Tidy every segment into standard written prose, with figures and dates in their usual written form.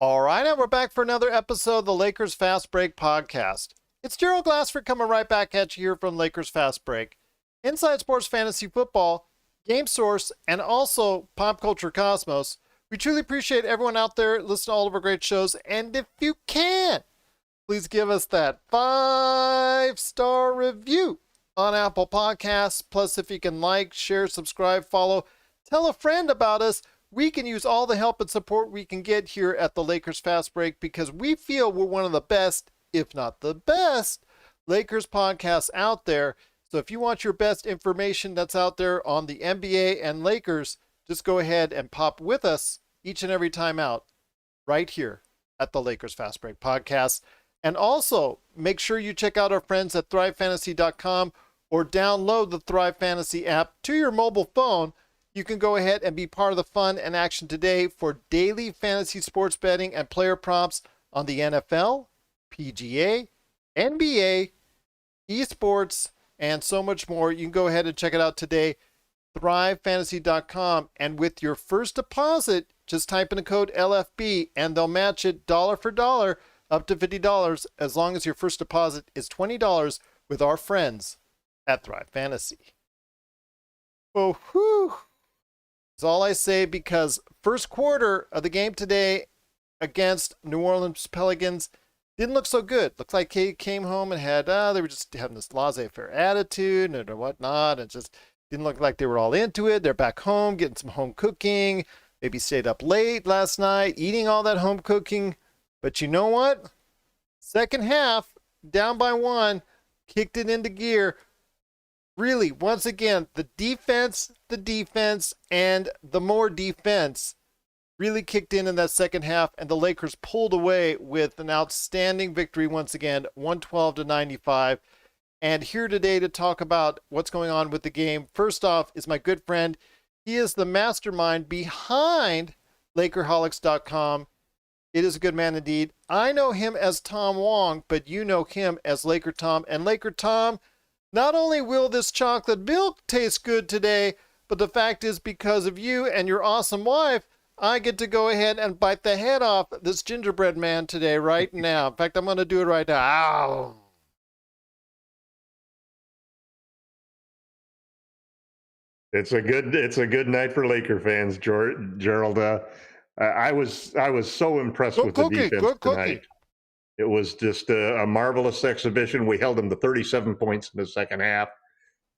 All right, and we're back for another episode of the Lakers Fast Break podcast. It's Gerald Glassford coming right back at you here from Lakers Fast Break. Inside Sports Fantasy Football, Game Source, and also Pop Culture Cosmos. We truly appreciate everyone out there listening to all of our great shows, and if you can, please give us that 5-star review on Apple Podcasts. Plus, if you can like, share, subscribe, follow, tell a friend about us. We can use all the help and support we can get here at the Lakers Fast Break because we feel we're one of the best, if not the best, Lakers podcasts out there. So if you want your best information that's out there on the NBA and Lakers, just go ahead and pop with us each and every time out right here at the Lakers Fast Break podcast. And also make sure you check out our friends at ThriveFantasy.com or download the Thrive Fantasy app to your mobile phone. You can go ahead and be part of the fun and action today for daily fantasy sports betting and player props on the NFL, PGA, NBA, esports, and so much more. You can go ahead and check it out today, thrivefantasy.com. And with your first deposit, just type in the code LFB and they'll match it dollar for dollar up to $50 as long as your first deposit is $20 with our friends at Thrive Fantasy. Oh, whew. That's all I say because first quarter of the game today against New Orleans Pelicans didn't look so good. Looked like they came home and had, they were just having this laissez-faire attitude and whatnot. And just didn't look like they were all into it. They're back home, getting some home cooking. Maybe stayed up late last night, eating all that home cooking. But you know what? Second half, down by one, kicked it into gear. Really, once again, the defense, and the more defense really kicked in that second half, and the Lakers pulled away with an outstanding victory once again, 112-95. And here today to talk about what's going on with the game, first off, is my good friend. He is the mastermind behind Lakerholics.com. It is a good man indeed. I know him as Tom Wong, but you know him as Laker Tom. And Laker Tom, not only will this chocolate milk taste good today, but the fact is because of you and your awesome wife, I get to go ahead and bite the head off this gingerbread man today, right now. In fact, I'm going to do it right now. Ow. It's a good night for Laker fans, Gerald. I was so impressed with the defense tonight. It was just a marvelous exhibition. We held them to 37 points in the second half.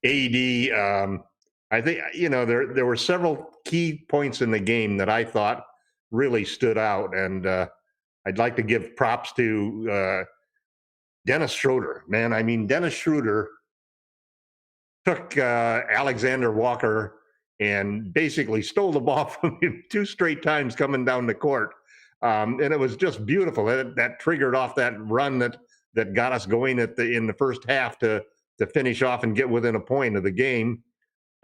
AD, I think, there were several key points in the game that I thought really stood out. And I'd like to give props to Dennis Schroeder. Man, I mean, Dennis Schroeder took Alexander Walker and basically stole the ball from him two straight times coming down the court. And it was just beautiful. That triggered off that run that got us going in the first half to finish off and get within a point of the game.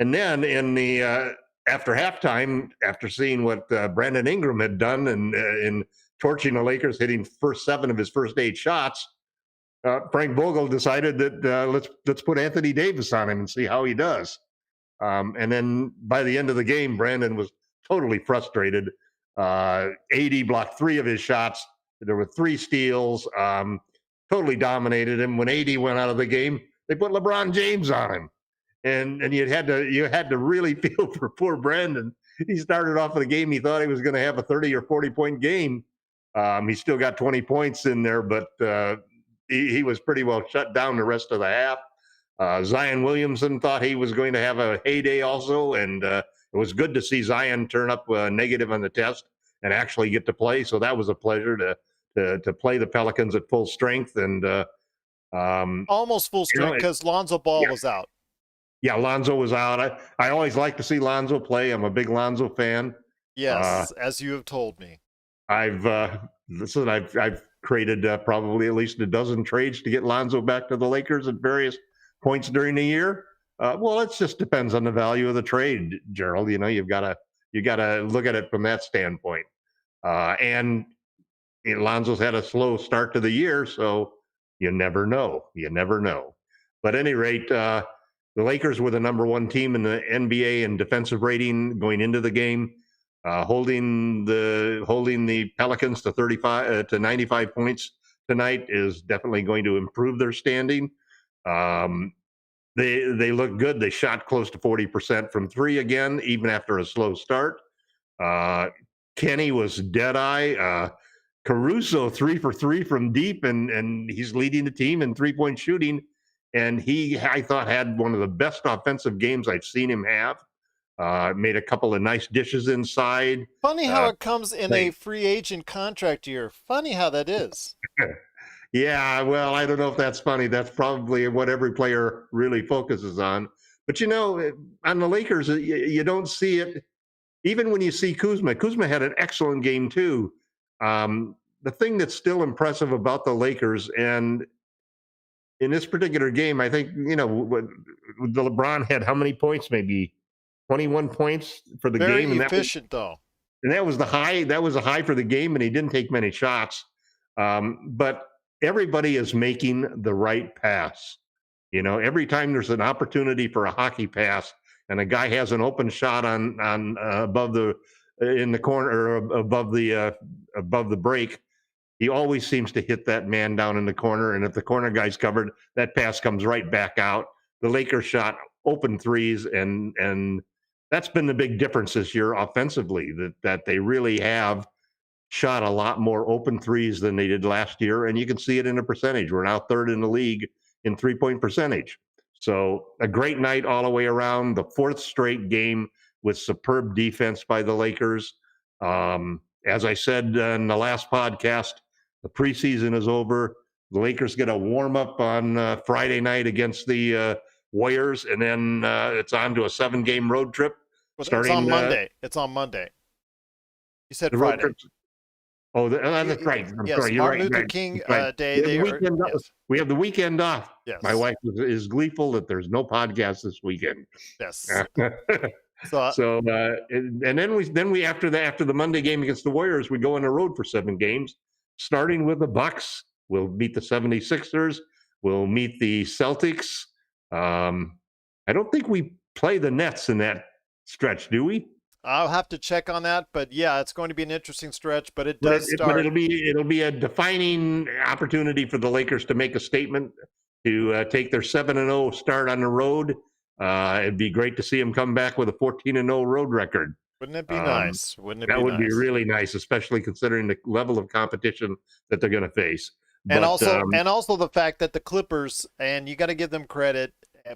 And then in the after halftime, after seeing what Brandon Ingram had done and in torching the Lakers, hitting first 7 of his first 8 shots, Frank Vogel decided that let's put Anthony Davis on him and see how he does. And then by the end of the game, Brandon was totally frustrated. AD blocked 3 of his shots. There were 3 steals. Totally dominated him. When AD went out of the game, they put LeBron James on him, and you had to really feel for poor Brandon. He started off the game. He thought he was going to have a 30 or 40 point game. He still got 20 points in there, but he was pretty well shut down the rest of the half. Zion Williamson thought he was going to have a heyday also, and it was good to see Zion turn up negative on the test and actually get to play. So that was a pleasure to play the Pelicans at full strength and almost full strength because Lonzo Ball was out. Yeah, Lonzo was out. I always like to see Lonzo play. I'm a big Lonzo fan. Yes, as you have told me. I've created probably at least a dozen trades to get Lonzo back to the Lakers at various points during the year. Well, it just depends on the value of the trade, Gerald. You've got to look at it from that standpoint. And Lonzo's had a slow start to the year, so you never know. But at any rate, the Lakers were the number 1 team in the NBA in defensive rating going into the game. Holding the Pelicans to 35 to 95 points tonight is definitely going to improve their standing. They look good. They shot close to 40% from three again, even after a slow start. Kenny was dead eye. Caruso 3 for 3 from deep, and he's leading the team in 3-point shooting. And I thought, had one of the best offensive games I've seen him have. Made a couple of nice dishes inside. Funny how it comes in a free agent contract year. Funny how that is. Yeah, well, I don't know if that's funny. That's probably what every player really focuses on. But on the Lakers, you don't see it. Even when you see Kuzma had an excellent game too. The thing that's still impressive about the Lakers, and in this particular game, I think the LeBron had how many points? Maybe 21 points for the Very game, and efficient though. And that was the high. That was a high for the game, and he didn't take many shots. But everybody is making the right pass. Every time there's an opportunity for a hockey pass, and a guy has an open shot on above in the corner or above the break, he always seems to hit that man down in the corner. And if the corner guy's covered, that pass comes right back out. The Lakers shot open threes, and that's been the big difference this year offensively, that they really have shot a lot more open threes than they did last year. And you can see it in the percentage. We're now third in the league in 3-point percentage. So a great night all the way around, the fourth straight game with superb defense by the Lakers. As I said in the last podcast, the preseason is over. The Lakers get a warm up on Friday night against the Warriors, and then it's on to a 7-game road trip. It's on Monday. It's on Monday. You said Friday. Oh, that's right. I'm yes, sorry. You're Martin right. Luther King Day. Yes. We have the weekend off. Yes. My wife is gleeful that there's no podcast this weekend. Yes. And then we after the Monday game against the Warriors, we go on the road for 7 games, starting with the Bucks. We'll meet the 76ers. We'll meet the Celtics. I don't think we play the Nets in that stretch, do we? I'll have to check on that, but yeah, it's going to be an interesting stretch. But it does start. But it'll be a defining opportunity for the Lakers to make a statement, to take their 7-0 start on the road. It'd be great to see them come back with a 14-0 road record. Wouldn't it be nice? That would be really nice, especially considering the level of competition that they're going to face. And also the fact that the Clippers, and you got to give them credit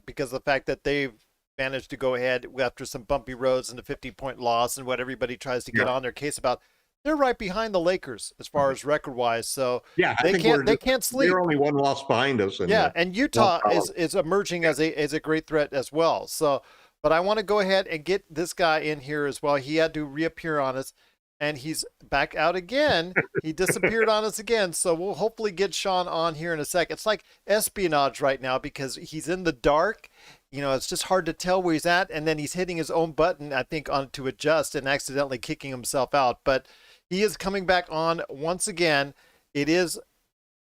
because the fact that they've managed to go ahead after some bumpy roads and the 50-point loss and what everybody tries to get on their case about. They're right behind the Lakers as far as record-wise, so they can't sleep. They're only one loss behind us. And Utah is emerging as a great threat as well. So, but I want to go ahead and get this guy in here as well. He had to reappear on us, and he's back out again. He disappeared on us again, so we'll hopefully get Sean on here in a sec. It's like espionage right now because he's in the dark. It's just hard to tell where he's at, and then he's hitting his own button, I think, on to adjust and accidentally kicking himself out. But he is coming back on once again. It is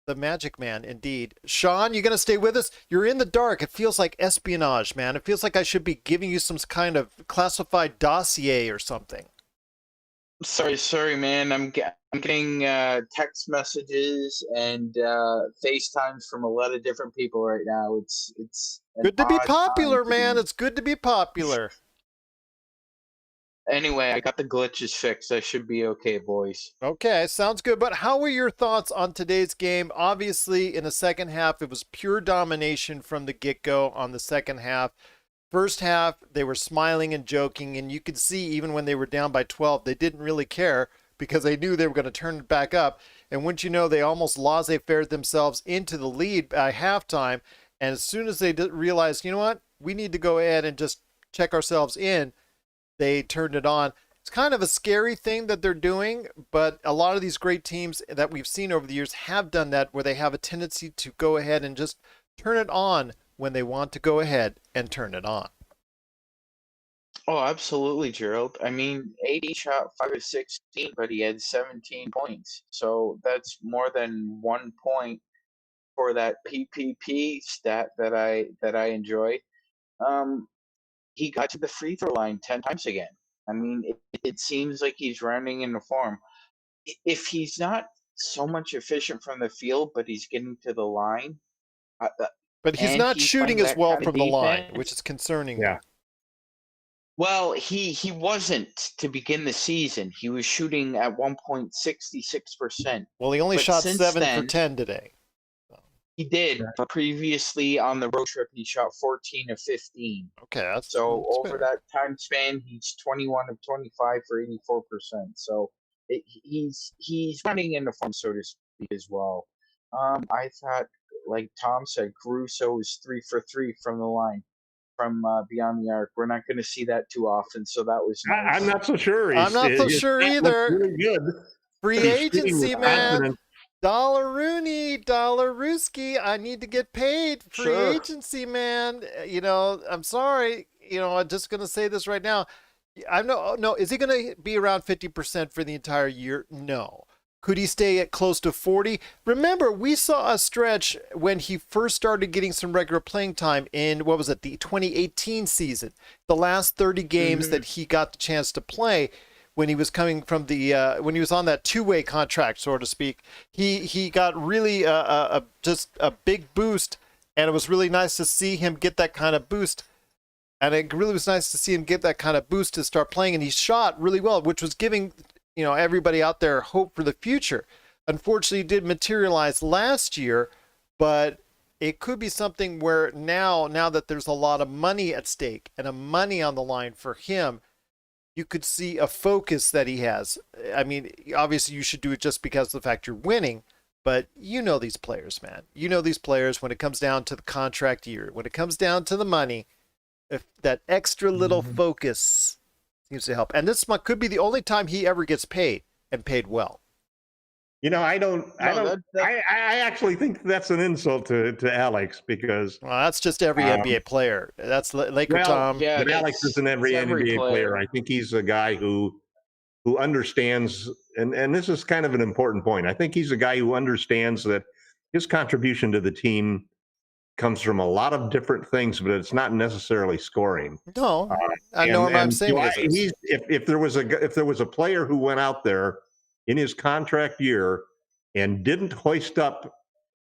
the Magic Man, indeed. Sean, you going to stay with us? You're in the dark. It feels like espionage, man. It feels like I should be giving you some kind of classified dossier or something. Sorry, man. I'm getting text messages and FaceTimes from a lot of different people right now. It's good to be popular, man. It's good to be popular. Anyway, I got the glitches fixed. I should be okay, boys. Okay, sounds good. But how were your thoughts on today's game? Obviously, in the second half, it was pure domination from the get-go on the second half. First half, they were smiling and joking, and you could see even when they were down by 12, they didn't really care because they knew they were going to turn it back up. And wouldn't you know, they almost laissez-faire themselves into the lead by halftime. And as soon as they realized, you know what, we need to go ahead and just check ourselves in, they turned it on. It's kind of a scary thing that they're doing, but a lot of these great teams that we've seen over the years have done that, where they have a tendency to go ahead and just turn it on when they want to go ahead and turn it on. Oh, absolutely, Gerald. I mean, AD shot 5 of 16, but he had 17 points. So that's more than 1 point for that PPP stat that I enjoy. He got to the free throw line 10 times again. I mean, it seems like he's rounding into form. If he's not so much efficient from the field, but he's getting to the line, But he's and not he's shooting playing as that well kind of from the line, defense. which is concerning me. Yeah. Well, he wasn't to begin the season. He was shooting at 1.66%. Well, he only But shot since 7 for then, 10 today. he did. Yeah. But previously on the road trip, he shot 14 of 15. Okay, that's over fair. that time span, he's 21 of 25 for 84%. So he's running into form, so to speak, as well. I thought, like Tom said, Caruso is 3 for 3 from the line, from beyond the arc. We're not going to see that too often, so that was nice. I'm not so sure. I'm not so His sure stat looks either. really good. Free He's shooting with agency, man. confidence. Dollar Rooney, Dollar Rooski. I need to get paid. Free Sure. agency, man. I'm sorry. I'm just gonna say this right now. No. Is he gonna be around 50% for the entire year? No. Could he stay at close to 40? Remember, we saw a stretch when he first started getting some regular playing time in, what was it, the 2018 season. The last 30 games that he got the chance to play when he was coming from when he was on that two-way contract, so to speak, he got really just a big boost, and it was really nice to see him get that kind of boost. And it really was nice to see him get that kind of boost to start playing, and he shot really well, which was giving everybody out there hope for the future. Unfortunately, it did materialize last year, but it could be something where now that there's a lot of money at stake and a money on the line for him, you could see a focus that he has. I mean, obviously you should do it just because of the fact you're winning, but these players, man. These players when it comes down to the contract year, when it comes down to the money, if that extra little focus seems to help. And this could be the only time he ever gets paid and paid well. I actually think that's an insult to Alex because that's just every NBA player. That's Laker Tom. Yeah, but Alex isn't every NBA player. I think he's a guy who understands, and this is kind of an important point. I think he's a guy who understands that his contribution to the team comes from a lot of different things, but it's not necessarily scoring. No, I know what I'm saying. If there was a player who went out there in his contract year and didn't hoist up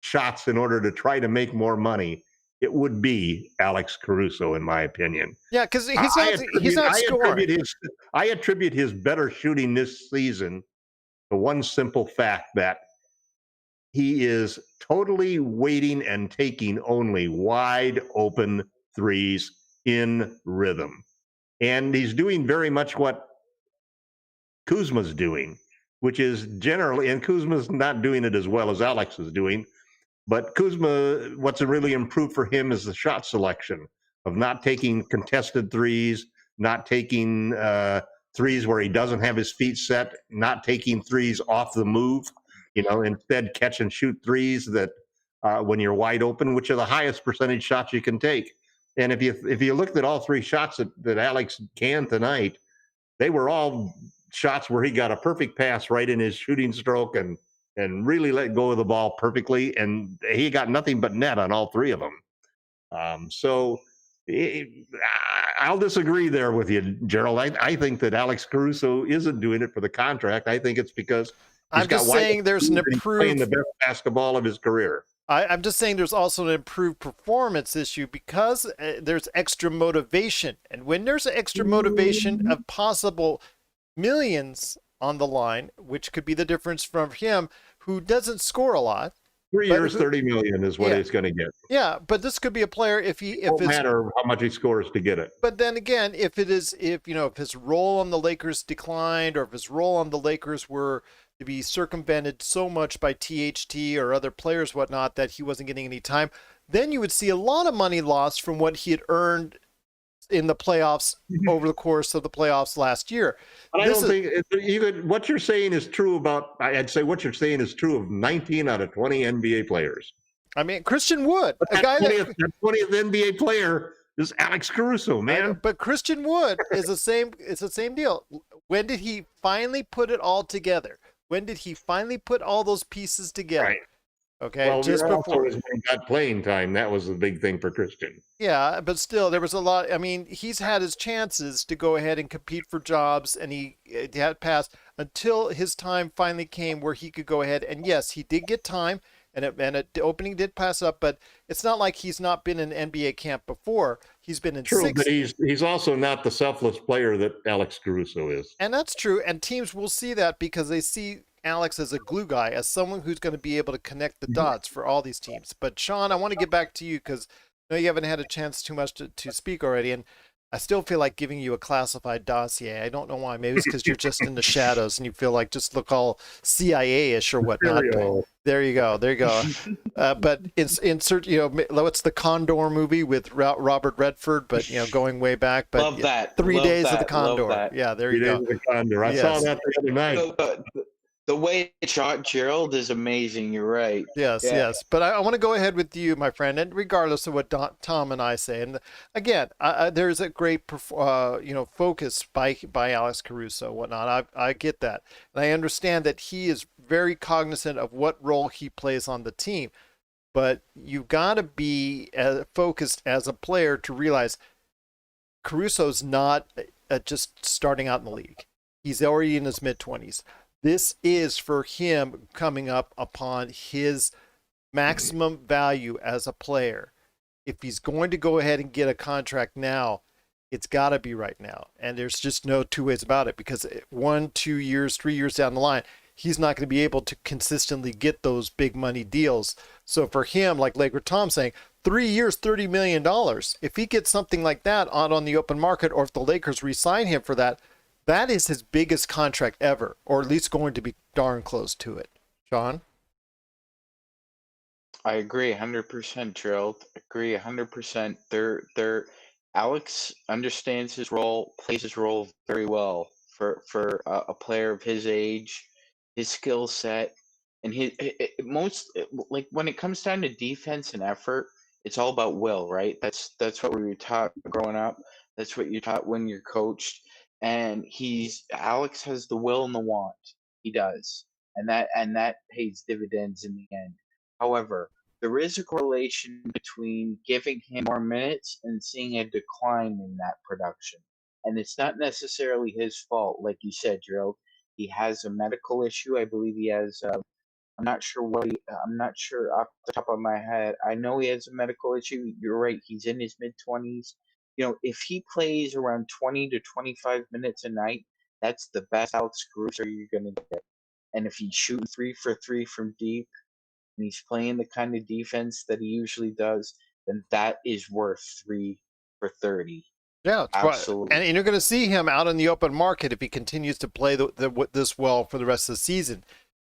shots in order to try to make more money, it would be Alex Caruso, in my opinion. Yeah, because he's not scoring. I attribute his better shooting this season to one simple fact that he is totally waiting and taking only wide open threes in rhythm. And he's doing very much what Kuzma's doing, which is generally, and Kuzma's not doing it as well as Alex is doing, but Kuzma, what's really improved for him is the shot selection of not taking contested threes, not taking threes where he doesn't have his feet set, not taking threes off the move, instead catch and shoot threes that when you're wide open, which are the highest percentage shots you can take. And if you looked at all three shots that Alex can tonight, they were all shots where he got a perfect pass right in his shooting stroke and really let go of the ball perfectly. And he got nothing but net on all three of them. So I'll disagree there with you, Gerald. I think that Alex Caruso isn't doing it for the contract. I think it's because I'm just saying there's an improved playing the best basketball of his career. I'm just saying there's also an improved performance issue because there's extra motivation. And when there's extra motivation of possible millions on the line, which could be the difference from him, who doesn't score a lot. 3 years, 30 million is what he's going to get. Yeah, but this could be a player it won't matter how much he scores to get it. But then again, if his role on the Lakers declined, or if his role on the Lakers were to be circumvented so much by THT or other players, whatnot, that he wasn't getting any time, then you would see a lot of money lost from what he had earned in the playoffs over the course of the playoffs last year. But I don't think what you're saying is true about. I'd say what you're saying is true of 19 out of 20 NBA players. I mean, Christian Wood, but that 20th NBA player is Alex Caruso, man. But Christian Wood is the same. It's the same deal. When did he finally put it all together? When did he finally put all those pieces together? Right. Okay, Well, just also before. when he got playing time, that was the big thing for Christian. Yeah, but still, there was a lot. I mean, he's had his chances to go ahead and compete for jobs, and he had passed until his time finally came where he could go ahead. And yes, he did get time, the opening did pass up, but it's not like he's not been in NBA camp before. He's been in True, but 6. he's also not the selfless player that Alex Caruso is. And that's true. And teams will see that because they see Alex as a glue guy, as someone who's going to be able to connect the dots for all these teams. But Sean, I want to get back to you because I know you haven't had a chance too much to speak already. And I still feel like giving you a classified dossier. I don't know why. Maybe it's because you're just in the shadows and you feel like just look all CIA-ish or whatnot. There you go. There you go. But insert, what's the Condor movie with Robert Redford, but, going way back. But love that. 3 Love days that. of the Condor. Love that. Yeah, there you 3 go. days of the Condor. I saw that the other night. The way it shot Gerald is amazing. You're right. Yes, Yeah. yes. But I want to go ahead with you, my friend, and regardless of what Tom and I say. And again, there's a great, focus by Alex Caruso, whatnot. I get that, and I understand that he is very cognizant of what role he plays on the team. But you've got to be focused as a player to realize Caruso's not just starting out in the league. He's already in his mid-20s. This is for him coming up upon his maximum value as a player. If he's going to go ahead and get a contract now, it's got to be right now. And there's just no two ways about it because 1, 2 years, 3 years down the line, he's not going to be able to consistently get those big money deals. So for him, like Laker Tom saying, 3 years, $30 million. If he gets something like that out on the open market, or if the Lakers re-sign him for that, that is his biggest contract ever, or at least going to be darn close to it. Sean? I agree 100%, Gerald. Agree 100%. Alex understands his role, plays his role very well for a player of his age, his skill set, and like when it comes down to defense and effort, it's all about will, right? That's what we were taught growing up. That's what you're taught when you're coached. And Alex has the will and the want. He does, and that pays dividends in the end. However, there is a correlation between giving him more minutes and seeing a decline in that production. And it's not necessarily his fault, like you said, Gerald. He has a medical issue. I believe he has. I'm not sure off the top of my head. I know he has a medical issue. You're right. He's in his mid-20s. If he plays around 20 to 25 minutes a night, that's the best Alex Caruso you're going to get. And if he's shooting 3 for 3 from deep, and he's playing the kind of defense that he usually does, then that is worth 3 for 30. Yeah, absolutely. And you're going to see him out in the open market if he continues to play this well for the rest of the season.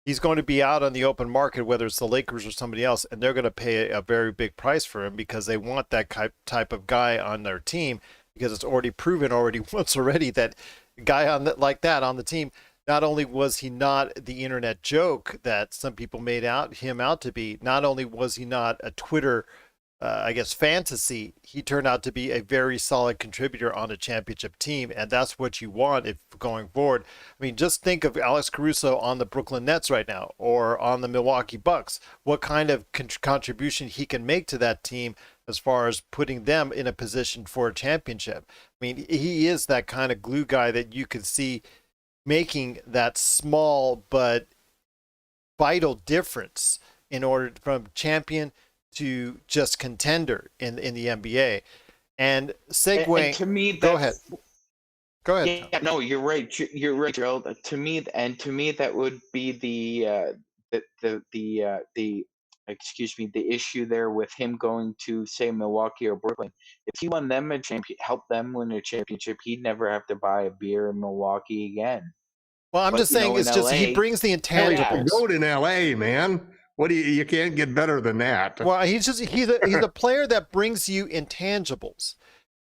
He's going to be out on the open market, whether it's the Lakers or somebody else, and they're going to pay a very big price for him because they want that type of guy on their team, because it's already proven once already that a guy like that on the team, not only was he not the internet joke that some people made him out to be, not only was he not a Twitter fantasy, he turned out to be a very solid contributor on a championship team, and that's what you want if going forward. I mean, just think of Alex Caruso on the Brooklyn Nets right now, or on the Milwaukee Bucks. What kind of contribution he can make to that team as far as putting them in a position for a championship. I mean, he is that kind of glue guy that you could see making that small but vital difference in order from champion to just contender in the NBA. And segueing, and to me, go ahead. Yeah, no, you're right. You're right, Gerald. To me, that would be the issue there with him going to, say, Milwaukee or Brooklyn. If he won them help them win a championship, he'd never have to buy a beer in Milwaukee again. Well, I'm just saying, it's just he brings the intangibles. Go in LA, man. What do you can't get better than that. Well, he's a player that brings you intangibles,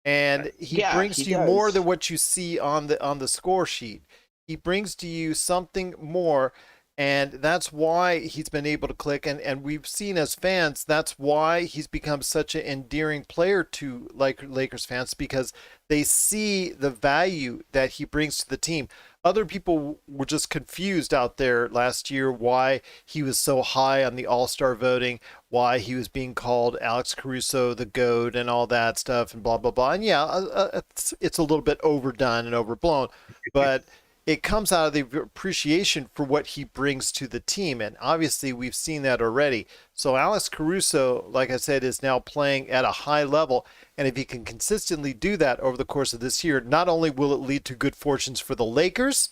and he brings to you more than what you see on the score sheet. He brings to you something more And that's why he's been able to click. And we've seen as fans, that's why he's become such an endearing player to Lakers fans, because they see the value that he brings to the team. Other people were just confused out there last year why he was so high on the All-Star voting, why he was being called Alex Caruso the GOAT and all that stuff and blah, blah, blah. And yeah, it's a little bit overdone and overblown, but it comes out of the appreciation for what he brings to the team. And obviously, we've seen that already. So, Alex Caruso, like I said, is now playing at a high level. And if he can consistently do that over the course of this year, not only will it lead to good fortunes for the Lakers,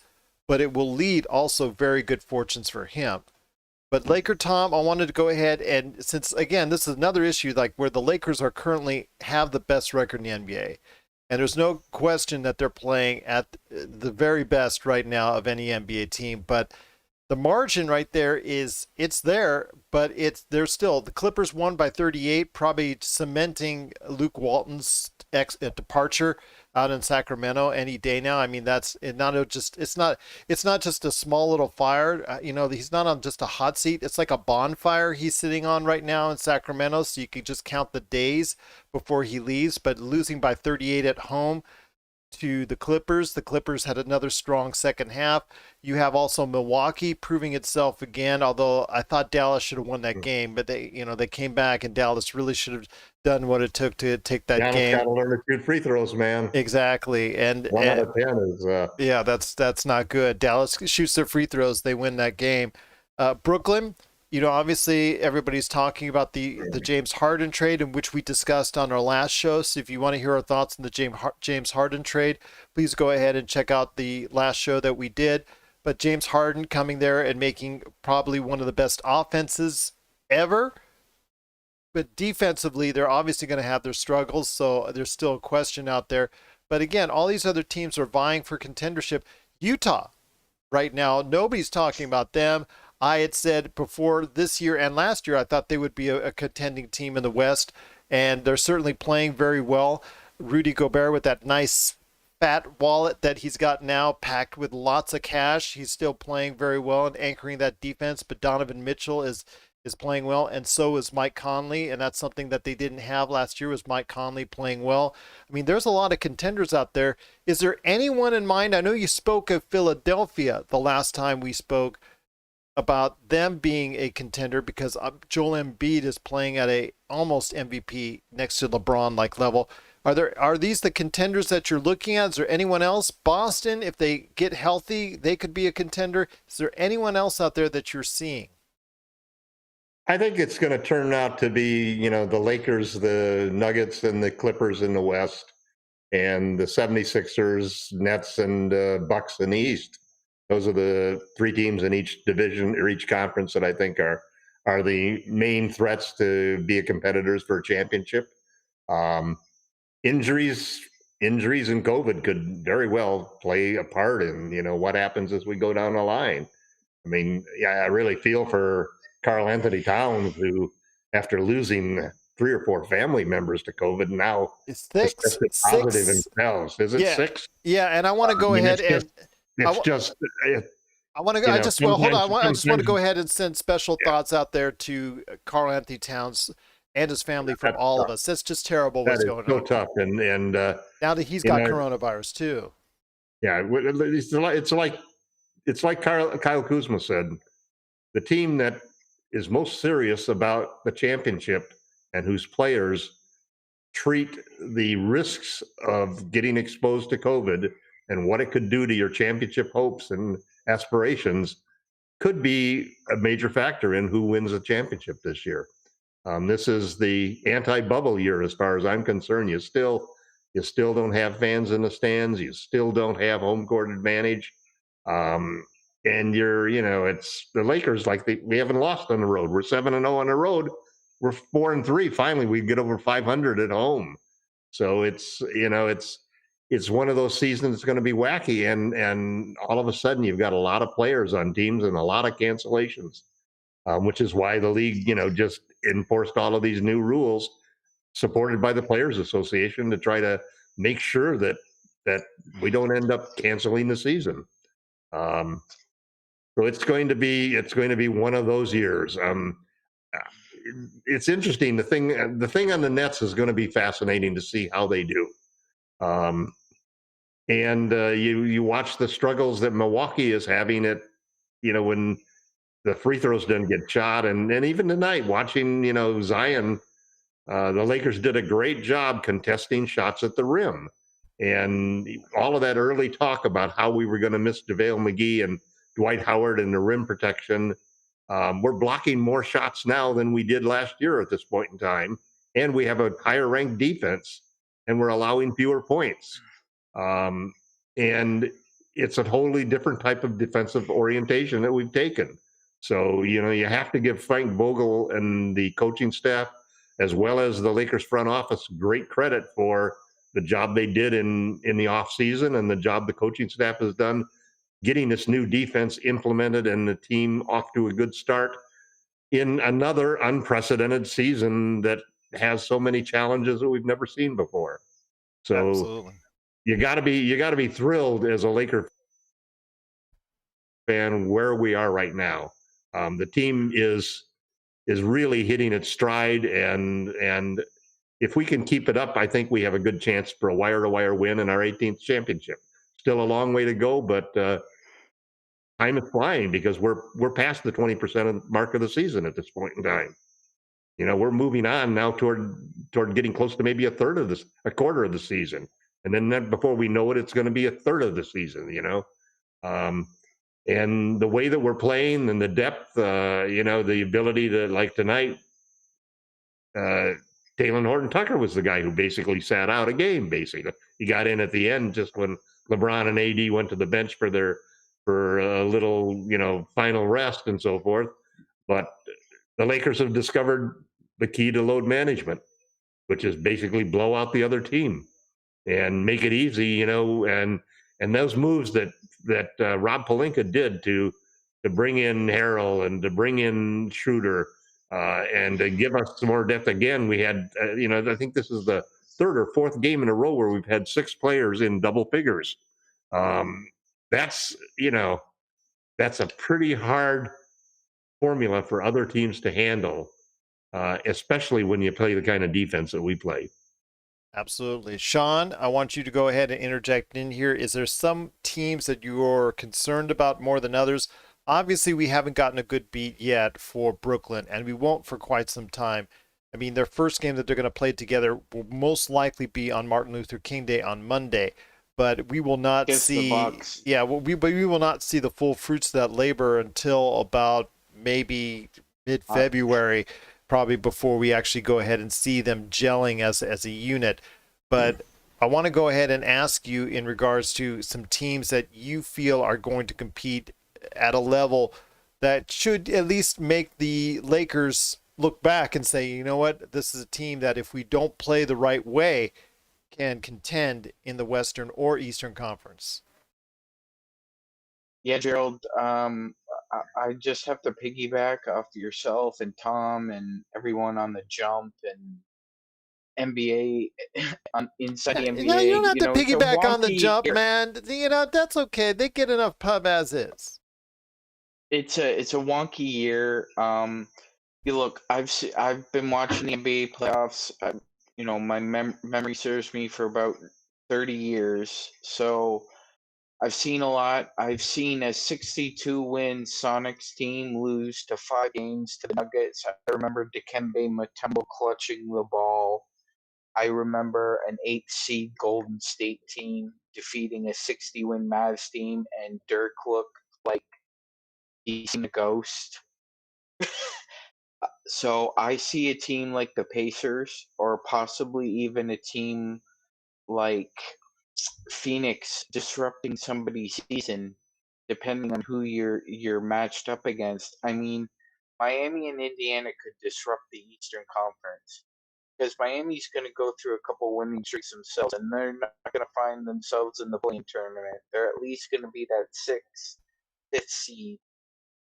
but it will lead also very good fortunes for him. But Laker Tom, I wanted to go ahead and, since again, this is another issue like where the Lakers are currently have the best record in the NBA. And there's no question that they're playing at the very best right now of any NBA team. But the margin right there it's there, but there's still the Clippers won by 38, probably cementing Luke Walton's departure out in Sacramento any day now. I mean, it's not just a small little fire. He's not on just a hot seat. It's like a bonfire he's sitting on right now in Sacramento. So you can just count the days before he leaves. But losing by 38 at home to the Clippers. The Clippers had another strong second half. You have also Milwaukee proving itself again, although I thought Dallas should have won that game, but they came back and Dallas really should have done what it took to take that Dallas game. Got to learn to shoot free throws, man. Exactly. And 1 out of 10 is yeah, that's not good. Dallas shoots their free throws, they win that game. Brooklyn, obviously everybody's talking about the James Harden trade, in which we discussed on our last show. So if you want to hear our thoughts on the James Harden trade, please go ahead and check out the last show that we did. But James Harden coming there and making probably one of the best offenses ever. But defensively, they're obviously going to have their struggles. So there's still a question out there. But again, all these other teams are vying for contendership. Utah, right now, nobody's talking about them. I had said before this year and last year, I thought they would be a contending team in the West, and they're certainly playing very well. Rudy Gobert with that nice fat wallet that he's got now, packed with lots of cash. He's still playing very well and anchoring that defense, but Donovan Mitchell is playing well, and so is Mike Conley, and that's something that they didn't have last year, was Mike Conley playing well. I mean, there's a lot of contenders out there. Is there anyone in mind? I know you spoke of Philadelphia the last time we spoke about them being a contender, because Joel Embiid is playing at a almost MVP next to LeBron like level. Are these the contenders that you're looking at? Is there anyone else? Boston, if they get healthy, they could be a contender. Is there anyone else out there that you're seeing? I think it's going to turn out to be, the Lakers, the Nuggets, and the Clippers in the West, and the 76ers, Nets, and Bucks in the East. Those are the three teams in each division or each conference that I think are the main threats to be a competitors for a championship. Injuries and COVID could very well play a part in, what happens as we go down the line. I mean, I really feel for Karl Anthony Towns, who, after losing 3 or 4 family members to COVID, now it's six. Positive themselves. Is it 6? Yeah, and I want to go ahead and I want to go. Hold on. I just want to go ahead and send special thoughts out there to Karl Anthony Towns and his family from all tough. of us. That's just terrible what's going on. So tough, and now that he's got coronavirus too. Yeah, it's like Kyle Kuzma said. The team that is most serious about the championship and whose players treat the risks of getting exposed to COVID and what it could do to your championship hopes and aspirations could be a major factor in who wins the championship this year. This is the anti-bubble year, as far as I'm concerned. You still don't have fans in the stands. You still don't have home court advantage. And it's the Lakers. We haven't lost on the road. We're 7-0 on the road. We're 4-3. Finally, we get over 500 at home. So it's one of those seasons that's going to be wacky, and all of a sudden you've got a lot of players on teams and a lot of cancellations, which is why the league, just enforced all of these new rules, supported by the Players Association, to try to make sure that we don't end up canceling the season. So So it's going to be one of those years. It's interesting. The thing on the Nets is going to be fascinating to see how they do. And you watch the struggles that Milwaukee is having at, when the free throws didn't get shot, and even tonight watching, Zion, the Lakers did a great job contesting shots at the rim, and all of that early talk about how we were going to miss JaVale McGee and Dwight Howard and the rim protection. We're blocking more shots now than we did last year at this point in time, and we have a higher ranked defense, and we're allowing fewer points. And it's a totally different type of defensive orientation that we've taken. So, you have to give Frank Vogel and the coaching staff, as well as the Lakers front office, great credit for the job they did in the offseason and the job the coaching staff has done getting this new defense implemented and the team off to a good start in another unprecedented season that has so many challenges that we've never seen before. So Absolutely. you got to be thrilled as a Laker fan where we are right now. The team is really hitting its stride, and if we can keep it up, I think we have a good chance for a wire-to-wire win in our 18th championship. Still a long way to go, but time is flying because we're past the 20% mark of the season at this point in time. We're moving on now toward getting close to maybe a quarter of the season, and then before we know it, it's going to be a third of the season. And the way that we're playing and the depth, the ability to, like tonight, Talen Horton-Tucker was the guy who basically sat out a game. Basically, he got in at the end just when LeBron and AD went to the bench for a little, final rest and so forth. But the Lakers have discovered the key to load management, which is basically blow out the other team and make it easy, and those moves that Rob Pelinka did to bring in Harrell and to bring in Schroeder and to give us some more depth. Again, we had, I think this is the third or fourth game in a row where we've had 6 players in double figures. That's a pretty hard formula for other teams to handle, especially when you play the kind of defense that we play. Absolutely. Sean, I want you to go ahead and interject in here. Is there some teams that you're concerned about more than others? Obviously, we haven't gotten a good beat yet for Brooklyn, and we won't for quite some time. I mean, their first game that they're going to play together will most likely be on Martin Luther King Day on Monday, but we will not see. Yeah, we will not see the full fruits of that labor until about maybe mid-February, probably before we actually go ahead and see them gelling as a unit. But I want to go ahead and ask you in regards to some teams that you feel are going to compete at a level that should at least make the Lakers look back and say, you know what, this is a team that if we don't play the right way can contend in the Western or Eastern Conference. Yeah, Gerald, I just have to piggyback off yourself and Tom and everyone on the jump and NBA inside the NBA. No, you don't have to piggyback on the jump, year. man. That's okay. They get enough pub as is. It's a wonky year. You look, I've been watching the NBA playoffs. My memory serves me for about 30 years, so I've seen a lot. I've seen a 62-win Sonics team lose to 5 games to the Nuggets. I remember Dikembe Mutombo clutching the ball. I remember an 8-seed Golden State team defeating a 60-win Mavs team, and Dirk looked like he's seen a ghost. So I see a team like the Pacers, or possibly even a team like Phoenix disrupting somebody's season, depending on who you're matched up against. I mean, Miami and Indiana could disrupt the Eastern Conference because Miami's going to go through a couple winning streaks themselves, and they're not going to find themselves in the play-in tournament. They're at least going to be that 6th, 5th seed.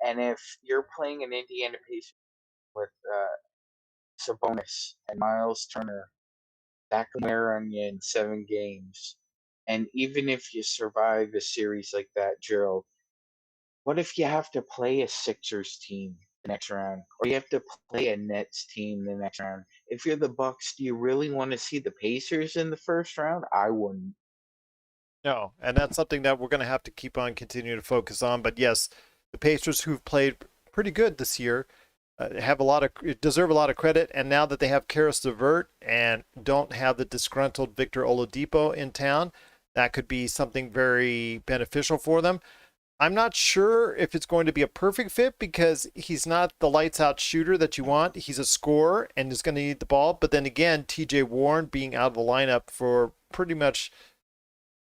And if you're playing an Indiana Pacers with Sabonis and Miles Turner, that can wear on you in 7 games. And even if you survive a series like that, Gerald, What if you have to play a Sixers team the next round, or you have to play a Nets team the next round? If you're the Bucks, do you really want to see the Pacers in the first round? I wouldn't. No, and that's something that we're going to have to keep on continuing to focus on. But yes, the Pacers, who've played pretty good this year, have deserve a lot of credit. And now that they have Karis LeVert and don't have the disgruntled Victor Oladipo in town, that could be something very beneficial for them. I'm not sure if it's going to be a perfect fit because he's not the lights out shooter that you want. He's a scorer and is going to need the ball. But then again, TJ Warren being out of the lineup for pretty much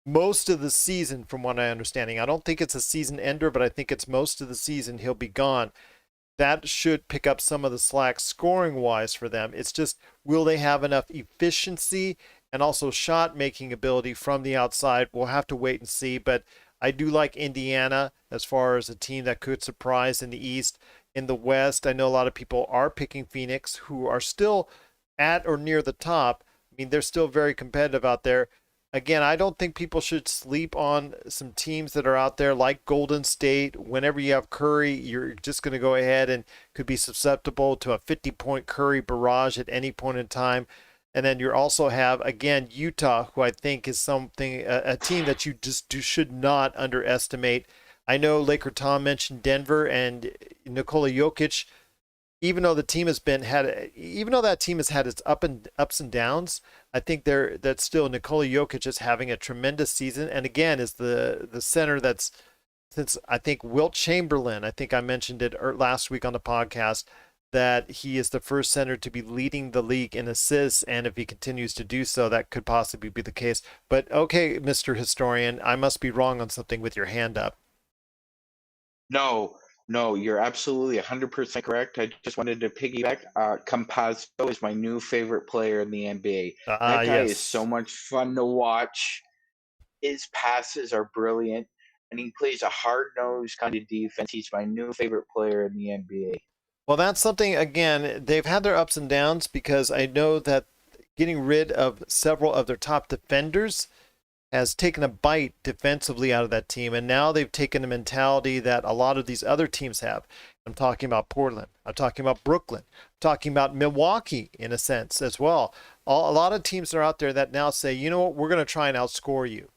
most of the season, from what I understanding. I don't think it's a season ender, but I think it's most of the season he'll be gone. That should pick up some of the slack scoring wise for them. It's just, will they have enough efficiency and also shot making ability from the outside? We'll have to wait and see. But I do like Indiana as far as a team that could surprise in the East. In the West, I know a lot of people are picking Phoenix, who are still at or near the top. I mean, they're still very competitive out there. Again, I don't think people should sleep on some teams that are out there like Golden State. Whenever you have Curry, you're just going to go ahead and could be susceptible to a 50-point Curry barrage at any point in time. And then you also have, again, Utah, who I think is a team that you just should not underestimate. I know Laker Tom mentioned Denver and Nikola Jokic. Even though that team has had its ups and downs, I think that's still Nikola Jokic is having a tremendous season, and again is the center that's, since I think Wilt Chamberlain, I think I mentioned it last week on the podcast, that he is the first center to be leading the league in assists, and if he continues to do so, that could possibly be the case. But okay, Mr. Historian, I must be wrong on something with your hand up. No, you're absolutely 100% correct. I just wanted to piggyback. Campazzo is my new favorite player in the NBA. That guy is so much fun to watch. His passes are brilliant, and he plays a hard-nosed kind of defense. He's my new favorite player in the NBA. Well, that's something, again, they've had their ups and downs because I know that getting rid of several of their top defenders has taken a bite defensively out of that team. And now they've taken a mentality that a lot of these other teams have. I'm talking about Portland. I'm talking about Brooklyn. I'm talking about Milwaukee in a sense as well. A lot of teams are out there that now say, you know what, we're going to try and outscore you.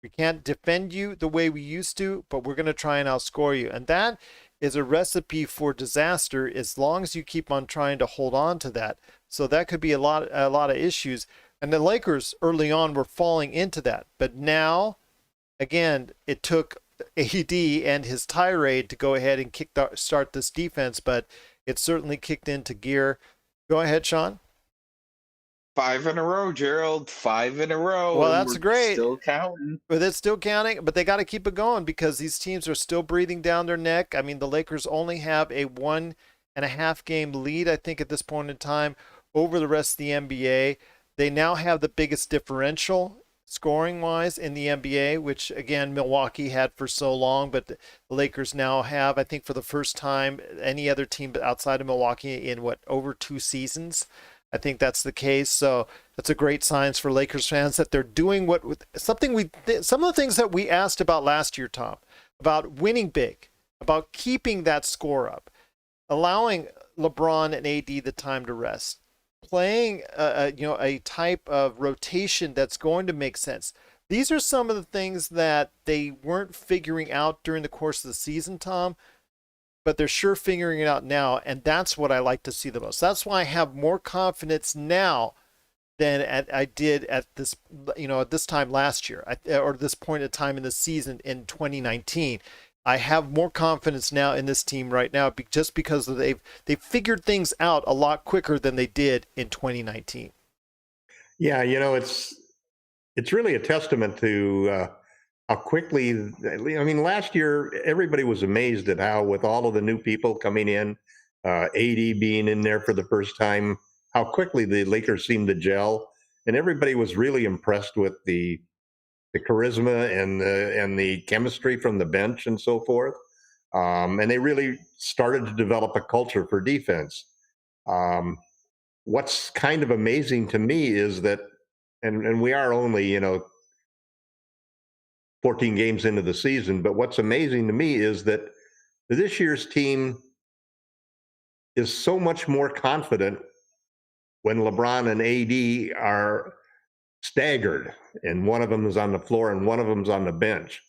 We can't defend you the way we used to, but we're going to try and outscore you. And that is a recipe for disaster as long as you keep on trying to hold on to that. So that could be a lot of issues. And the Lakers early on were falling into that. But now, again, it took AD and his tirade to go ahead and start this defense, but it certainly kicked into gear. Go ahead, Sean. 5 in a row, Gerald. 5 in a row. Well, that's great. Still counting. But it's still counting, but they got to keep it going because these teams are still breathing down their neck. I mean, the Lakers only have a 1.5 game lead, I think, at this point in time over the rest of the NBA. They now have the biggest differential scoring-wise in the NBA, which, again, Milwaukee had for so long, but the Lakers now have, I think, for the first time, any other team outside of Milwaukee in, over 2 seasons. I think that's the case. So that's a great sign for Lakers fans that they're doing some of the things that we asked about last year, Tom, about winning big, about keeping that score up, allowing LeBron and AD the time to rest, playing a type of rotation that's going to make sense. These are some of the things that they weren't figuring out during the course of the season, Tom, but they're sure figuring it out now, and that's what I like to see the most. That's why I have more confidence now than I did at this time last year, or this point in time in the season in 2019. I have more confidence now in this team right now just because they've figured things out a lot quicker than they did in 2019. Yeah, it's really a testament to how quickly. I mean, last year everybody was amazed at how, with all of the new people coming in, AD being in there for the first time, how quickly the Lakers seemed to gel, and everybody was really impressed with the charisma and the chemistry from the bench and so forth. And they really started to develop a culture for defense. What's kind of amazing to me is that, and we are only, 14 games into the season, but what's amazing to me is that This year's team is so much more confident when LeBron and AD are staggered and one of them is on the floor and one of them's on the bench.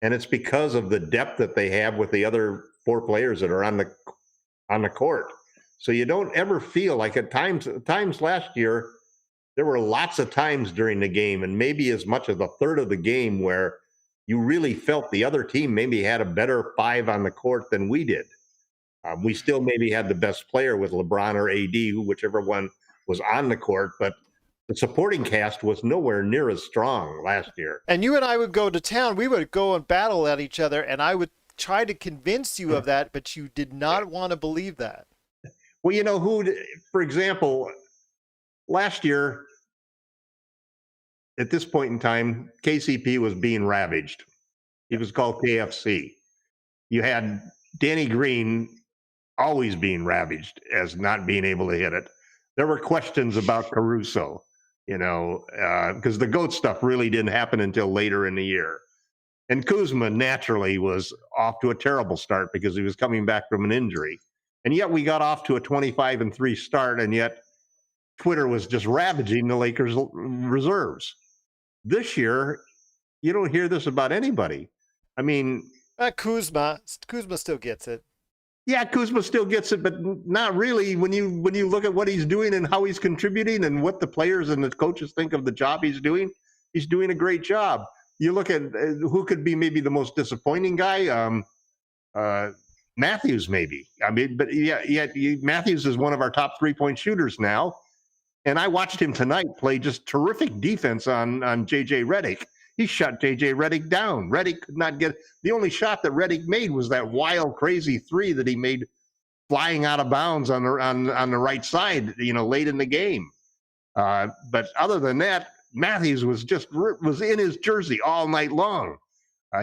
And it's because of the depth that they have with the other four players that are on the court. So you don't ever feel like at times last year, there were lots of times during the game, and maybe as much as a third of the game, where you really felt the other team maybe had a better five on the court than we did. We still maybe had the best player with LeBron or AD, whichever one was on the court, but the supporting cast was nowhere near as strong last year. And you and I would go to town. We would go and battle at each other, and I would try to convince you of that, but you did not want to believe that. Well, you know who, for example, last year, at this point in time, KCP was being ravaged. He was called KFC. You had Danny Green always being ravaged as not being able to hit it. There were questions about Caruso, because the GOAT stuff really didn't happen until later in the year. And Kuzma naturally was off to a terrible start because he was coming back from an injury. And yet we got off to a 25-3 start, and yet Twitter was just ravaging the Lakers reserves. This year, you don't hear this about anybody. I mean, Kuzma still gets it. Yeah, Kuzma still gets it, but not really when you look at what he's doing and how he's contributing and what the players and the coaches think of the job he's doing. He's doing a great job. You look at who could be maybe the most disappointing guy, Matthews maybe. I mean, but Matthews is one of our top 3-point shooters now. And I watched him tonight play just terrific defense on JJ Redick. He shut JJ Redick down. Redick could not get the only shot that Redick made was that wild, crazy three that he made flying out of bounds on the right side, late in the game. But other than that, Matthews was in his jersey all night long.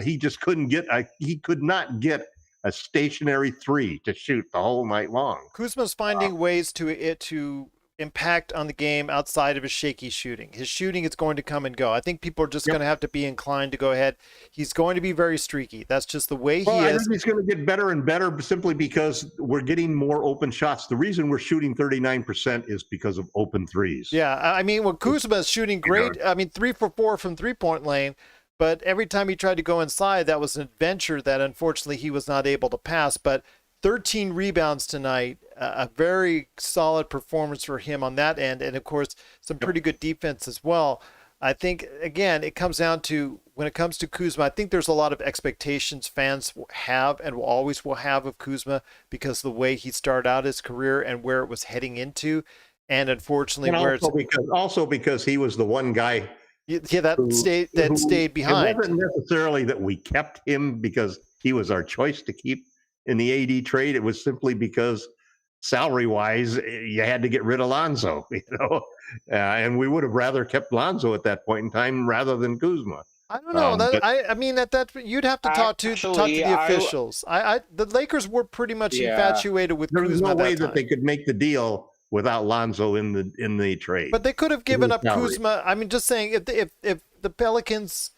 He just could not get a stationary three to shoot the whole night long. Kuzma's finding ways to impact on the game outside of his shaky shooting. His shooting is going to come and go. I think people are just going to have to be inclined to go ahead. He's going to be very streaky. That's just the way he is. I think he's going to get better and better simply because we're getting more open shots. The reason we're shooting 39% is because of open threes. Yeah, I mean, Kuzma is shooting great. I mean, 3 for 4 from three-point lane, but every time he tried to go inside, that was an adventure that unfortunately he was not able to pass. But 13 rebounds tonight, a very solid performance for him on that end, and of course some pretty good defense as well. I think again it comes down to when it comes to Kuzma, I think there's a lot of expectations fans have and will always have of Kuzma because of the way he started out his career and where it was heading into, and unfortunately also because he was the one guy that stayed behind. It wasn't necessarily that we kept him because he was our choice to keep in the AD trade. It was simply because salary-wise, you had to get rid of Lonzo, and we would have rather kept Lonzo at that point in time rather than Kuzma. I don't know. I mean, at that you'd have to talk to the officials. The Lakers were pretty much infatuated with Kuzma. There was no way that they could make the deal without Lonzo in the trade. But they could have given up Kuzma. I mean, just saying, if the Pelicans,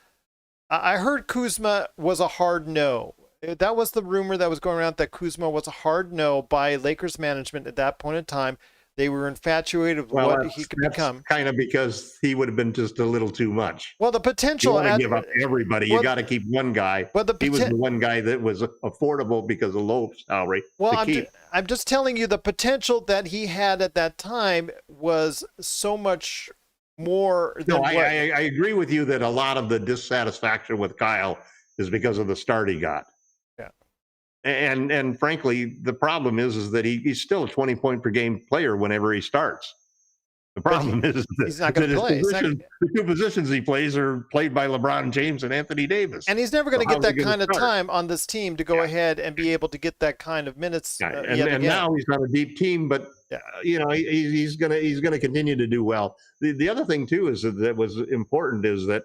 I heard Kuzma was a hard no. That was the rumor that was going around, that Kuzma was a hard no by Lakers management at that point in time. They were infatuated with what he could become. Kind of because he would have been just a little too much. Well, the potential. You want to give up everybody. You got to keep one guy. But he was the one guy that was affordable because of low salary. Well, I'm just telling you, the potential that he had at that time was so much more. I agree with you that a lot of the dissatisfaction with Kyle is because of the start he got. And frankly, the problem is that he's still a 20-point per game player whenever he starts. The problem is that he's not going to play. The two positions he plays are played by LeBron James and Anthony Davis. And he's never going to get that kind of time on this team to go ahead and be able to get that kind of minutes. And now he's on a deep team, but he's going to continue to do well. The other thing too is that was important is that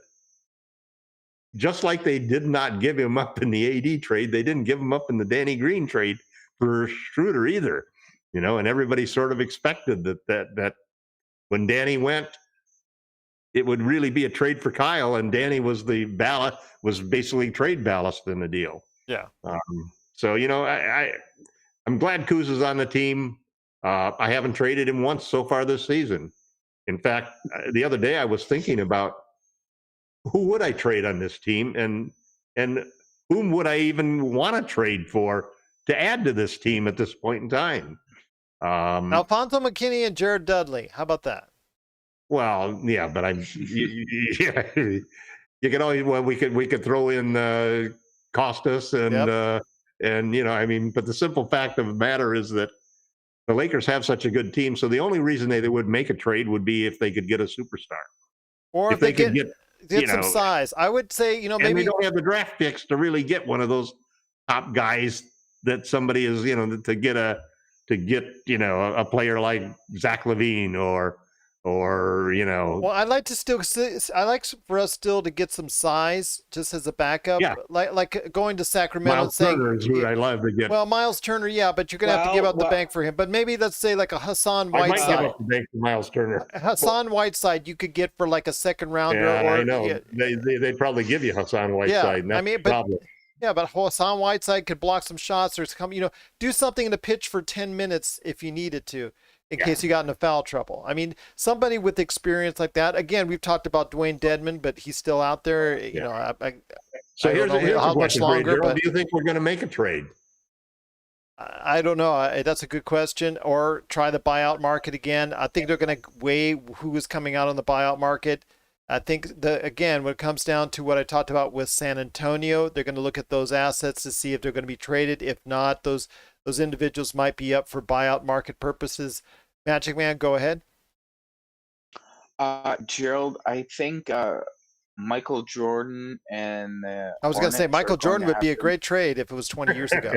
just like they did not give him up in the AD trade, they didn't give him up in the Danny Green trade for Schroeder either. And everybody sort of expected that when Danny went, it would really be a trade for Kyle, and Danny was basically trade ballast in the deal. Yeah. So, I'm glad Kuz is on the team. I haven't traded him once so far this season. In fact, the other day I was thinking about who would I trade on this team, and whom would I even want to trade for to add to this team at this point in time. Alfonso McKinney and Jared Dudley. How about that? Well, yeah, but yeah, you can always, we could throw in Costas and but the simple fact of the matter is that the Lakers have such a good team, so the only reason they would make a trade would be if they could get a superstar, or if they could get some size. I would say, maybe and they don't have the draft picks to really get one of those top guys that somebody is, to get a player like Zach LaVine or. Well, I'd like for us still to get some size just as a backup. Yeah. Like going to Sacramento Miles and saying, Turner is who I love to get. Well, Miles Turner, yeah, but you're gonna have to give up the bank for him. But maybe let's say like a Hassan Whiteside. I might give up the bank for Miles Turner. Hassan Whiteside, you could get for like a second rounder. Yeah, I know. They'd probably give you Hassan Whiteside. Yeah, but Hassan Whiteside could block some shots or do something in the pitch for 10 minutes if you needed to. In case you got into foul trouble. I mean, somebody with experience like that. Again, we've talked about Dwayne Dedmon, but he's still out there. So here's a question for you, Gerald. Do you think we're going to make a trade? I don't know. That's a good question. Or try the buyout market again. I think they're going to weigh who is coming out on the buyout market. I think when it comes down to what I talked about with San Antonio, they're going to look at those assets to see if they're going to be traded. If not, those individuals might be up for buyout market purposes. Magic Man, go ahead. Gerald, I think Michael Jordan and I was going to say Michael Jordan would be a great trade if it was 20 years ago.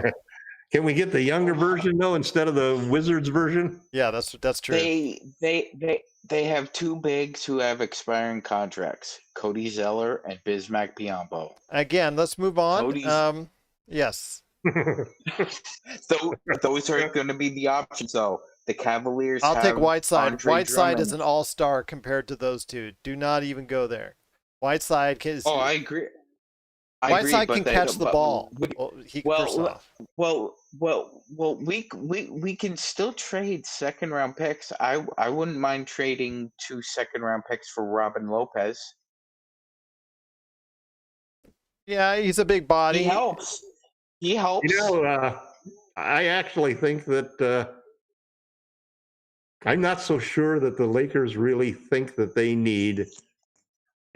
Can we get the younger version though instead of the Wizards version? Yeah, that's true. They have two bigs who have expiring contracts: Cody Zeller and Bismack Biyombo. Again, let's move on. Yes. So those are going to be the options, though. The Cavaliers. I'll take Whiteside. Andre Whiteside Drummond. is an all-star compared to those two. Do not even go there. Whiteside can. Oh, I agree. Whiteside can catch the ball. We can still trade second-round picks. I wouldn't mind trading 2 second-round picks for Robin Lopez. Yeah, he's a big body. He helps. I actually think that I'm not so sure that the Lakers really think that they need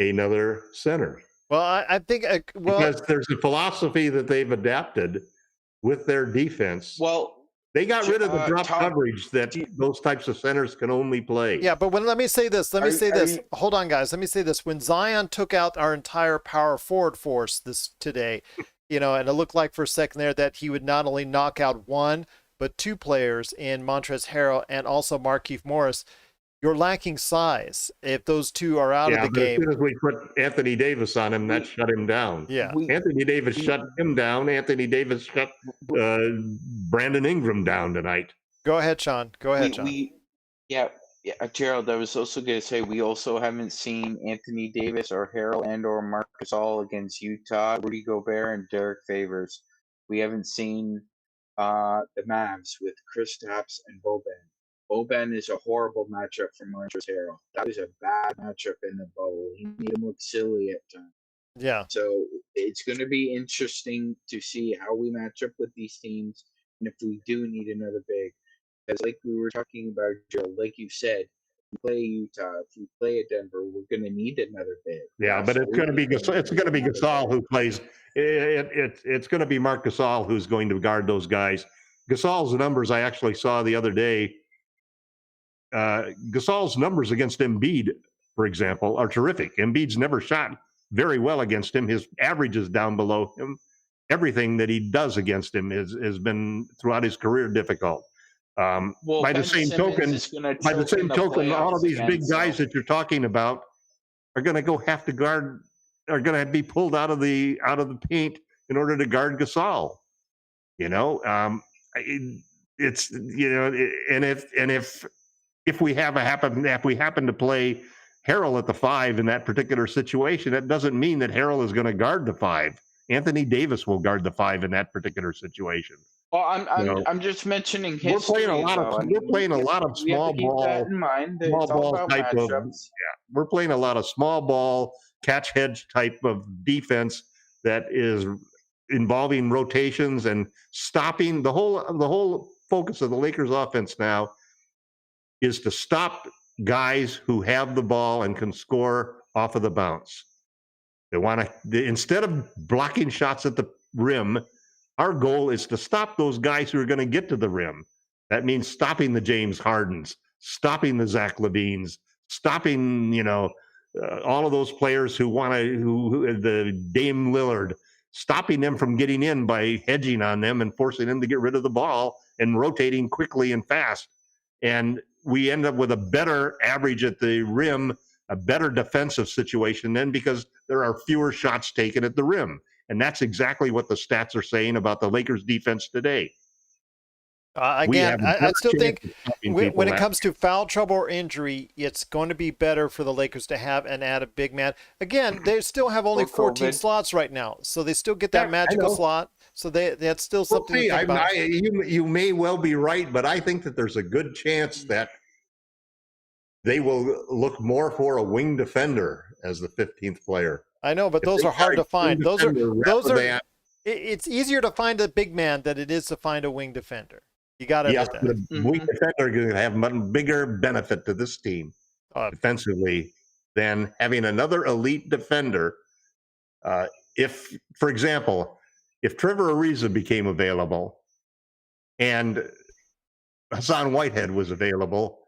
another center. Well, I think because there's a philosophy that they've adapted with their defense. Well, they got rid of the drop coverage that those types of centers can only play. Yeah, but let me say this. Hold on, guys. Let me say this. When Zion took out our entire power forward force today, and it looked like for a second there that he would not only knock out one, but 2 players in Montrezl Harrell and also Markieff Morris. You're lacking size if those 2 are out of the game. As soon as we put Anthony Davis on him, that shut him down. Yeah. Anthony Davis shut him down. Anthony Davis shut Brandon Ingram down tonight. Go ahead, Sean. Gerald, I was also going to say we also haven't seen Anthony Davis or Harrell and or Marc Gasol against Utah, Rudy Gobert and Derek Favors. We haven't seen the Mavs with Kristaps and Boban. Boban is a horrible matchup for Montrezl Harrell. That was a bad matchup in the bubble. He made him look silly at times. Yeah. So it's going to be interesting to see how we match up with these teams and if we do need another big. Because like we were talking about, Joe, like you said, if we play Utah, if we play at Denver, we're going to need another big. Yeah, but it's going to be Gasol who plays. It's going to be Marc Gasol who's going to guard those guys. Gasol's numbers I actually saw the other day. Gasol's numbers against Embiid, for example, are terrific. Embiid's never shot very well against him. His average is down below him. Everything that he does against him has been throughout his career difficult. By the same token, all of these big guys that you're talking about are going to have to be pulled out of the paint in order to guard Gasol. It's if we happen to play Harrell at the 5 in that particular situation, that doesn't mean that Harrell is going to guard the 5. Anthony Davis will guard the 5 in that particular situation. Well, No. I'm just mentioning We're history. playing a lot of we're playing a lot of we have small to keep that ball, in mind. That small it's all ball about type of matchups. we're playing a lot of small ball catch hedge type of defense that is involving rotations and stopping. The whole focus of the Lakers offense now is to stop guys who have the ball and can score off of the bounce. They want to, instead of blocking shots at the rim, our goal is to stop those guys who are going to get to the rim. That means stopping the James Hardens, stopping the Zach LaVines, stopping, all of those players who want to, the Dame Lillard, stopping them from getting in by hedging on them and forcing them to get rid of the ball and rotating quickly and fast. And we end up with a better average at the rim, a better defensive situation then, because there are fewer shots taken at the rim. And that's exactly what the stats are saying about the Lakers defense today. Again, I still think when it comes to foul trouble or injury, it's going to be better for the Lakers to have and add a big man. Again, they still have only 14 slots right now, so they still get that magical slot. So that's still something to think about. You may well be right, but I think that there's a good chance that they will look more for a wing defender as the 15th player. I know, but those are hard to find. It's easier to find a big man than it is to find a wing defender. You got to admit that. The wing defender are going to have much bigger benefit to this team defensively than having another elite defender. If, for example, if Trevor Ariza became available and Hassan Whitehead was available,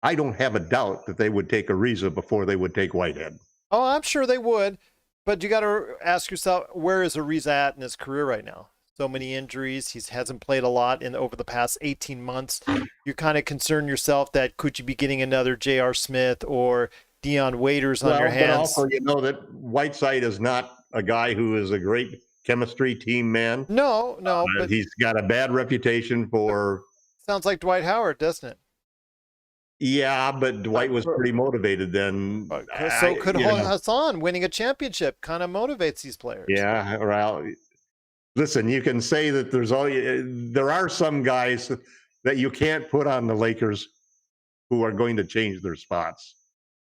I don't have a doubt that they would take Ariza before they would take Whitehead. Oh, I'm sure they would. But you got to ask yourself, where is Ariza at in his career right now? So many injuries. He hasn't played a lot over the past 18 months. You kind of concern yourself that could you be getting another J.R. Smith or Dion Waiters on your hands? But also, that Whiteside is not a guy who is a great chemistry team man. No, but he's got a bad reputation for. Sounds like Dwight Howard, doesn't it? Yeah, but Dwight was pretty motivated then. So could Hassan winning a championship kind of motivates these players? Yeah, well, listen, you can say that there are some guys that you can't put on the Lakers who are going to change their spots.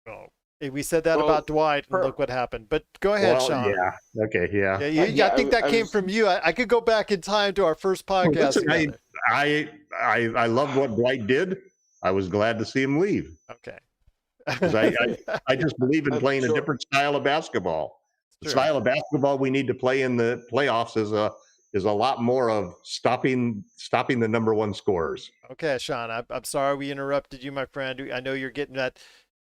Oh, we said that about Dwight, and look what happened. But go ahead, Sean. Yeah. Okay. Yeah. I think that came from you. I could go back in time to our first podcast. Listen, I loved what Dwight did. I was glad to see him leave. Okay. Because I just believe in playing a different style of basketball. The style of basketball we need to play in the playoffs is a lot more of stopping the number one scorers. Okay, Sean, I'm sorry we interrupted you, my friend. I know you're getting that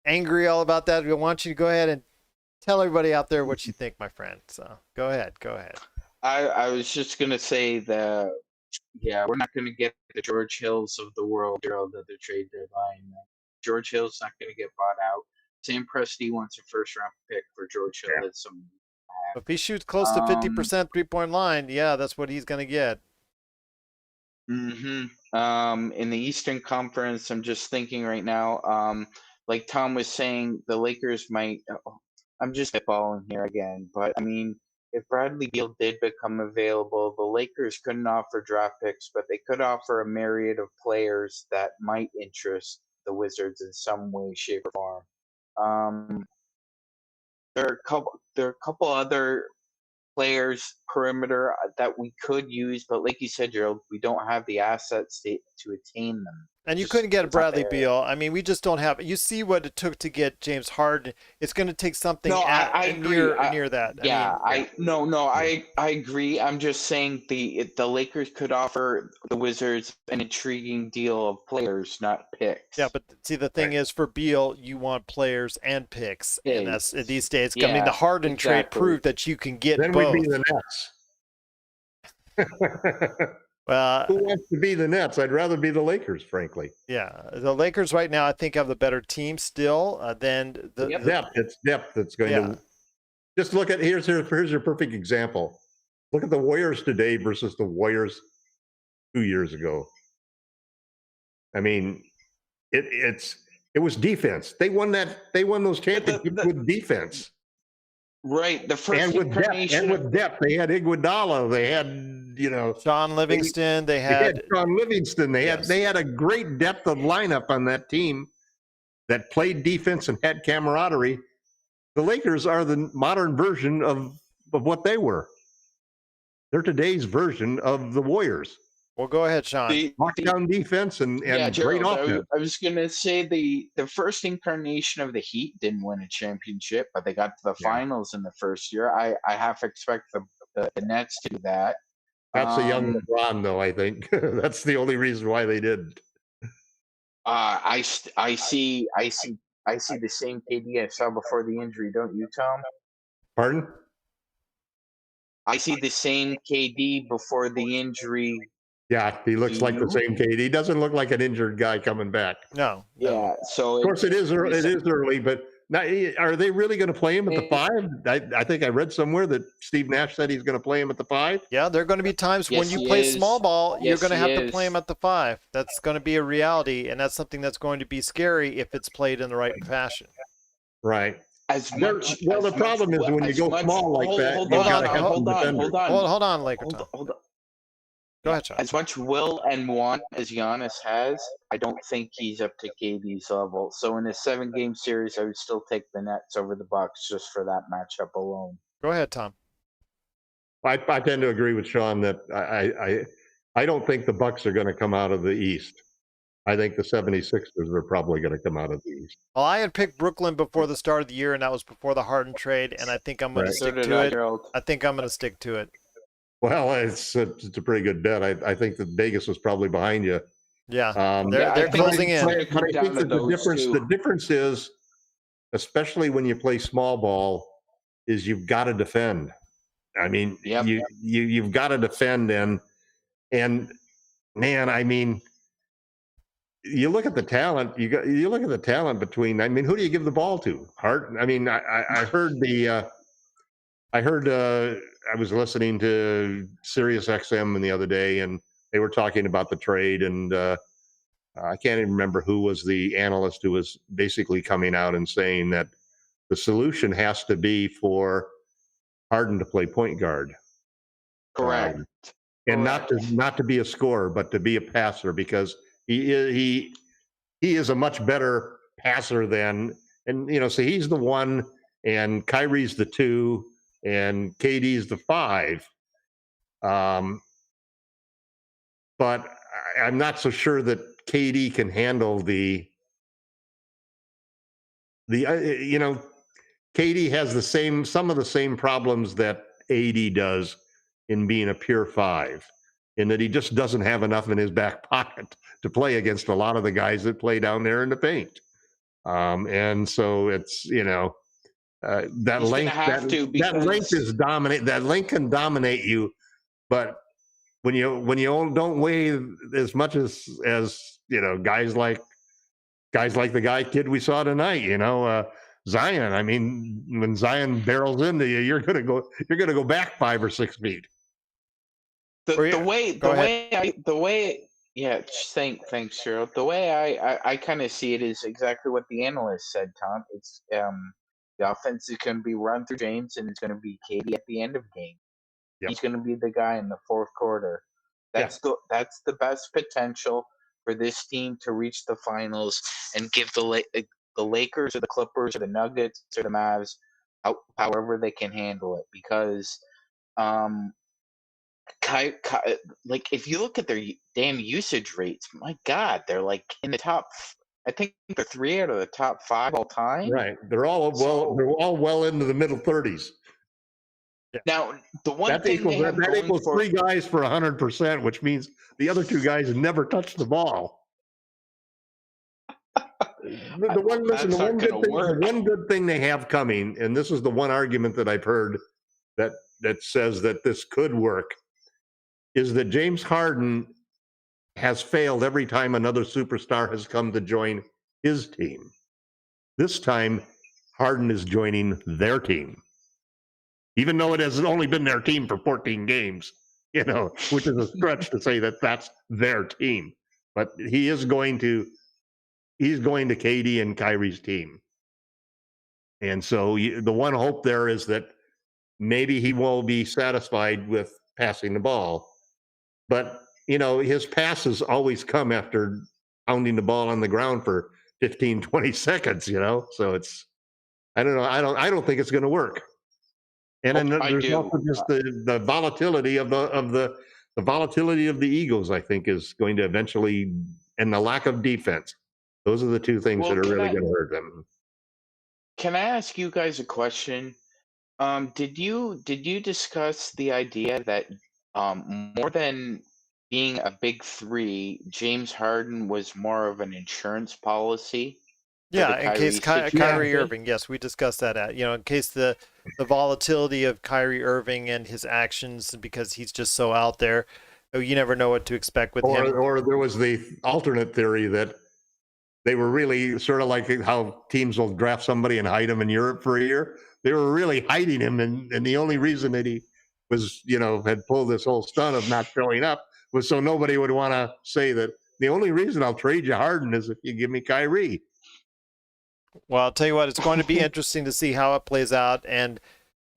angry all about that. I want you to go ahead and tell everybody out there what you think, my friend. So go ahead. I was just going to say that, we're not going to get the George Hills of the world, Gerald, at the trade deadline. George Hill's not going to get bought out. Sam Presti wants a first-round pick for George Hill. If he shoots close to 50% three-point line, that's what he's going to get. In the Eastern Conference, I'm just thinking right now, like Tom was saying, the Lakers might. I'm just spitballing here again, but I mean, if Bradley Beal did become available, the Lakers couldn't offer draft picks, but they could offer a myriad of players that might interest the Wizards in some way, shape, or form. There are a couple other players perimeter that we could use, but like you said, Gerald, we don't have the assets to attain them. And you couldn't get Bradley Beal. I mean, we just don't have. You see what it took to get James Harden. It's going to take something near that. I agree. I'm just saying the Lakers could offer the Wizards an intriguing deal of players, not picks. Yeah, but see, the thing is, for Beal, you want players and picks, and that's these days. I mean, the Harden trade proved that you can get then both. We'd be the Nets. Who wants to be the Nets? I'd rather be the Lakers, frankly. Yeah, the Lakers right now, I think, have the better team still than the depth. It's depth that's going to. Just look at here's your perfect example. Look at the Warriors today versus the Warriors 2 years ago. I mean, it was defense. They won those championships with defense. Right. The first And with incarnation depth, they had Iguodala, they had Sean Livingston, they they had had Sean Livingston, Yes. they had a great depth of lineup on that team that played defense and had camaraderie. The Lakers are the modern version of what they were. They're today's version of the Warriors. Well, go ahead, Sean. Lockdown defense and great Gerald, offense. I was gonna say the first incarnation of the Heat didn't win a championship, but they got to the finals in the first year. I half expect the Nets to do that. That's a young LeBron, though. I think that's the only reason why they didn't. I see the same KD I saw before the injury, don't you, Tom? Pardon? I see the same KD before the injury. Yeah, he looks like the same KD. He doesn't look like an injured guy coming back. No. Yeah, so of course it is early, but now, are they really going to play him at the 5? I think I read somewhere that Steve Nash said he's going to play him at the 5. Yeah, there are going to be times when you play small ball, you're going to have to play him at the 5. That's going to be a reality, and that's something that's going to be scary if it's played in the right fashion. Right. The problem is when you go small like that, hold on, Laker Tom. Hold on. Go ahead, Sean. As much will and want as Giannis has, I don't think he's up to KD's level. So in a 7-game series, I would still take the Nets over the Bucks just for that matchup alone. Go ahead, Tom. I tend to agree with Sean that I don't think the Bucks are going to come out of the East. I think the 76ers are probably going to come out of the East. Well, I had picked Brooklyn before the start of the year, and that was before the Harden trade, and I think I'm going to stick to it. I think I'm going to stick to it. Well, it's a pretty good bet. I think that Vegas was probably behind you. Yeah, they're closing in. But I think that the difference is, especially when you play small ball, is you've got to defend. I mean, you've got to defend, and man, I mean, you look at the talent. You look at the talent between. I mean, who do you give the ball to? Hart. I mean, I heard I was listening to Sirius XM the other day, and they were talking about the trade, and I can't even remember who was the analyst who was basically coming out and saying that the solution has to be for Harden to play point guard. Correct. And not to be a scorer, but to be a passer, because he is a much better passer than, and so he's the 1, and Kyrie's the 2. And KD's the 5. But I'm not so sure that KD can handle KD has some of the same problems that AD does in being a pure 5, in that he just doesn't have enough in his back pocket to play against a lot of the guys that play down there in the paint. And so it's, that length is dominate. That length can dominate you, but when you don't weigh as much as guys like the kid we saw tonight, Zion. I mean, when Zion barrels into you, you're gonna go back 5 or 6 feet. Thanks, Gerald. The way I kind of see it is exactly what the analyst said, Tom. It's the offense is going to be run through James, and it's going to be KD at the end of the game. Yep. He's going to be the guy in the fourth quarter. That's the best potential for this team to reach the finals and give the Lakers or the Clippers or the Nuggets or the Mavs however they can handle it. Because, if you look at their damn usage rates, my God, they're like in the top. I think they're 3 out of the top 5 all time. Right, they're all well into the middle 30s. Yeah. Now, the one that thing equals 3 guys for 100%, which means the other 2 guys never touch the ball. The one good thing they have coming, and this is the one argument that I've heard that says that this could work, is that James Harden has failed every time another superstar has come to join his team. This time, Harden is joining their team, even though it has only been their team for 14 games, which is a stretch to say that that's their team. But he's going to KD and Kyrie's team. And so the one hope there is that maybe he won't be satisfied with passing the ball. But, his passes always come after pounding the ball on the ground for 15, 20 seconds, So I don't know. I don't think it's going to work. And then I there's do. also just the volatility of the volatility of the Eagles, I think, is going to eventually, and the lack of defense. Those are the two things that Well, are really going to hurt them. can I ask you guys a question? Did you discuss the idea that more than being a big three, James Harden was more of an insurance policy for the Yeah, in case Kyrie Yeah, Kyrie situation? Irving, yes, we discussed that. In case the volatility of Kyrie Irving and his actions, because he's just so out there, you never know what to expect with him. or there was the alternate theory that they were really sort of like how teams will draft somebody and hide him in Europe for a year. They were really hiding him, and the only reason that he was, had pulled this whole stunt of not showing up was so nobody would want to say that the only reason I'll trade you Harden is if you give me Kyrie. Well, I'll tell you what, it's going to be interesting to see how it plays out, and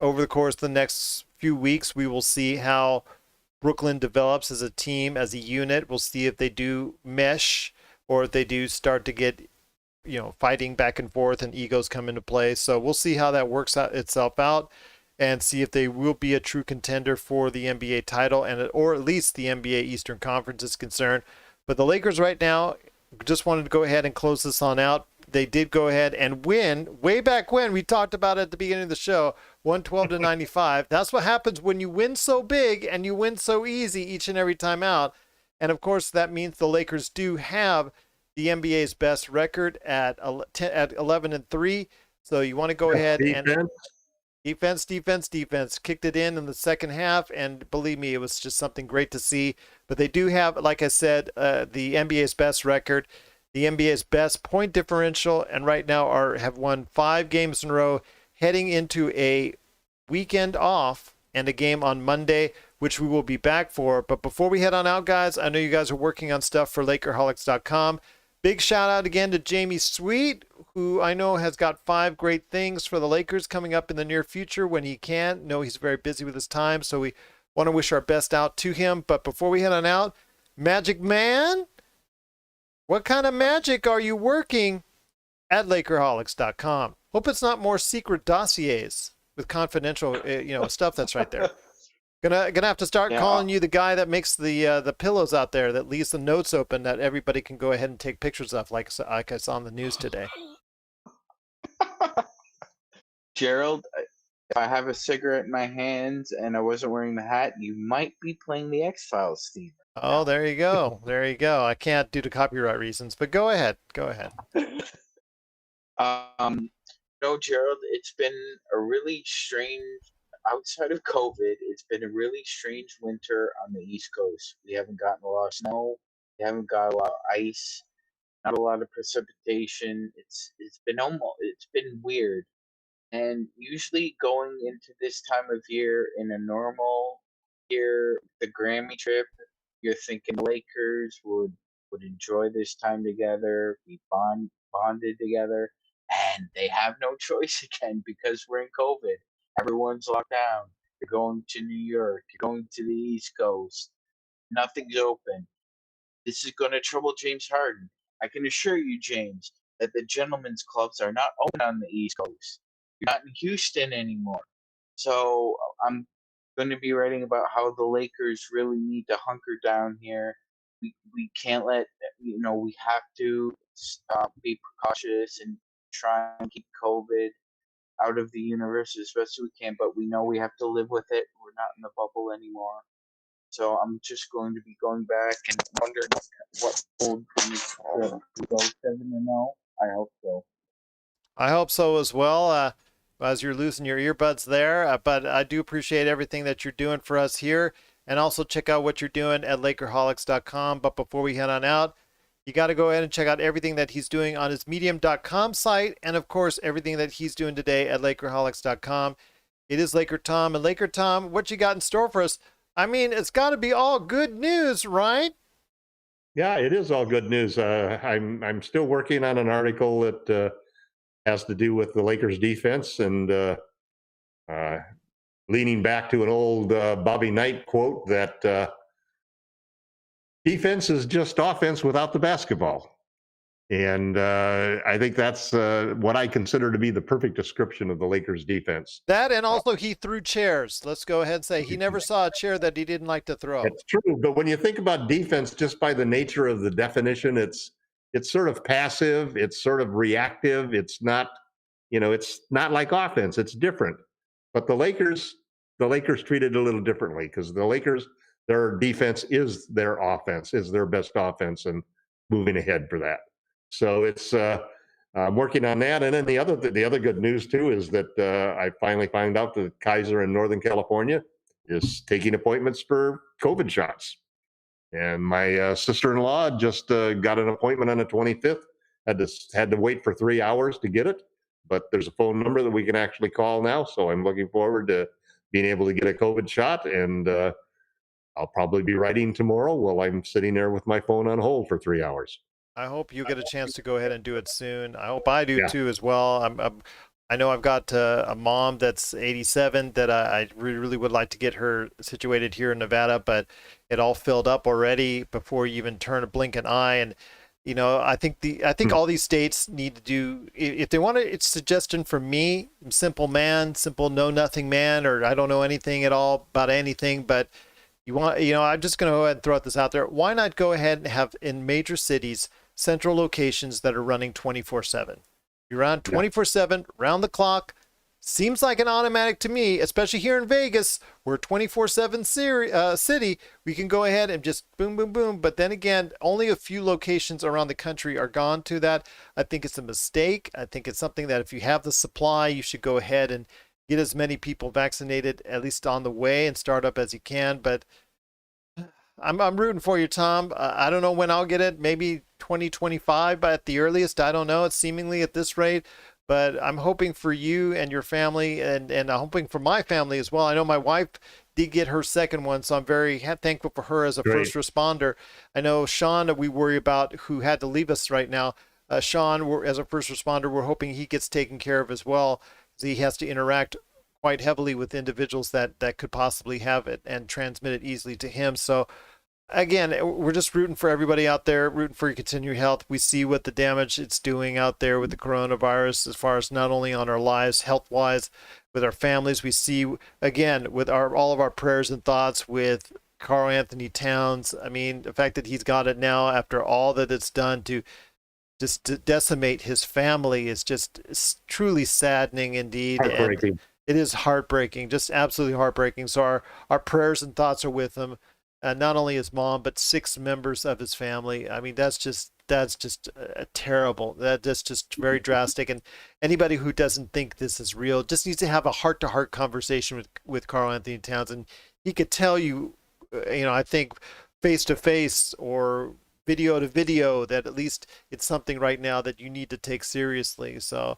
over the course of the next few weeks, we will see how Brooklyn develops as a team, as a unit. We'll see if they do mesh or if they do start to get, fighting back and forth and egos come into play. So we'll see how that works out itself out and see if they will be a true contender for the NBA title or at least the NBA Eastern Conference is concerned. But the Lakers right now, just wanted to go ahead and close this on out. They did go ahead and win way back when we talked about it at the beginning of the show, 112-95. That's what happens when you win so big and you win so easy each and every time out. And of course, that means the Lakers do have the NBA's best record at 11-3. So you want to go ahead and defense, kicked it in the second half. And believe me, it was just something great to see. But they do have, like I said, the NBA's best record, the NBA's best point differential, and right now have won 5 games in a row, heading into a weekend off and a game on Monday, which we will be back for. But before we head on out, guys, I know you guys are working on stuff for Lakerholics.com. Big shout out again to Jamie Sweet, who I know has got 5 great things for the Lakers coming up in the near future when he can. No, he's very busy with his time, so we want to wish our best out to him. But before we head on out, Magic Man, what kind of magic are you working at Lakerholics.com? Hope it's not more secret dossiers with confidential, stuff that's right there. Gonna have to start calling you the guy that makes the pillows out there that leaves the notes open that everybody can go ahead and take pictures of, like I saw on the news today. Gerald, if I have a cigarette in my hands and I wasn't wearing the hat, you might be playing the X-Files, Steve. Oh, there you go. There you go. I can't due to copyright reasons, but go ahead. Go ahead. No, Gerald, it's been a really strange, outside of COVID, it's been a really strange winter on the East Coast. We haven't gotten a lot of snow. We haven't got a lot of ice. Not a lot of precipitation. It's been weird. And usually going into this time of year in a normal year, the Grammy trip, you're thinking Lakers would enjoy this time together, be bonded together, and they have no choice again because we're in COVID. Everyone's locked down. You're going to New York. You're going to the East Coast. Nothing's open. This is going to trouble James Harden. I can assure you, James, that the gentlemen's clubs are not open on the East Coast. You're not in Houston anymore. So I'm going to be writing about how the Lakers really need to hunker down here. We can't let, we have to be precautious and try and keep COVID out of the universe as best as we can, but we know we have to live with it. We're not in the bubble anymore. So I'm just going to be going back and wondering what old we go 7-0. I hope so. I hope so as well. As you're losing your earbuds there, but I do appreciate everything that you're doing for us here, and also check out what you're doing at Lakerholics.com. But before we head on out, you got to go ahead and check out everything that he's doing on his Medium.com site, and of course everything that he's doing today at Lakerholics.com. It is Laker Tom, and Laker Tom, what you got in store for us? I mean, it's got to be all good news, right? Yeah, it is all good news. I'm still working on an article that has to do with the Lakers defense, and leaning back to an old Bobby Knight quote that defense is just offense without the basketball. And I think that's what I consider to be the perfect description of the Lakers defense. That, and also he threw chairs. Let's go ahead and say he never saw a chair that he didn't like to throw. It's true, but when you think about defense, just by the nature of the definition, it's sort of passive. It's sort of reactive. It's not, it's not like offense. It's different. But the Lakers treat it a little differently because the Lakers, their defense is their offense, is their best offense, and moving ahead for that. So it's I'm working on that. And then the other good news too is that I finally found out that Kaiser in Northern California is taking appointments for COVID shots. And my sister-in-law just got an appointment on the 25th. Had to wait for 3 hours to get it, but there's a phone number that we can actually call now. So I'm looking forward to being able to get a COVID shot, and I'll probably be writing tomorrow while I'm sitting there with my phone on hold for 3 hours. I hope you get a chance to go ahead and do it soon. I hope I do too as well. I know I've got a mom that's 87 that I really would like to get her situated here in Nevada, but it all filled up already before you even turn a blink an eye. And I think all these states need to do, if they want to. It's a suggestion from me, simple know nothing man, or I don't know anything at all about anything, but I'm just going to go ahead and throw this out there. Why not go ahead and have in major cities central locations that are running 24/7? You're on 24/7, round the clock. Seems like an automatic to me, especially here in Vegas. We're a 24/7 city. We can go ahead and just boom, boom, boom. But then again, only a few locations around the country are gone to that. I think it's a mistake. I think it's something that if you have the supply, you should go ahead and get as many people vaccinated, at least on the way, and start up as you can. But I'm rooting for you, Tom. I don't know when I'll get it. Maybe 2025 at the earliest. I don't know. It's seemingly at this rate. But I'm hoping for you and your family, and I'm hoping for my family as well. I know my wife did get her second one, so I'm very thankful for her as a first responder. I know Sean, we worry about, who had to leave us right now. Sean, as a first responder, we're hoping he gets taken care of as well. He has to interact quite heavily with individuals that could possibly have it and transmit it easily to him. So again, we're just rooting for everybody out there, rooting for your continued health. We see what the damage it's doing out there with the coronavirus, as far as not only on our lives, health-wise, with our families. We see, again, with all of our prayers and thoughts with Karl Anthony Towns. I mean, the fact that he's got it now after all that it's done to decimate his family is truly saddening indeed. Heartbreaking. And it is heartbreaking, just absolutely heartbreaking. So our prayers and thoughts are with him. Not only his mom, but 6 members of his family. I mean, that's just terrible. That's just very drastic. And anybody who doesn't think this is real just needs to have a heart-to-heart conversation with Karl Anthony Towns, and he could tell you, I think face-to-face or video to video, that at least it's something right now that you need to take seriously. So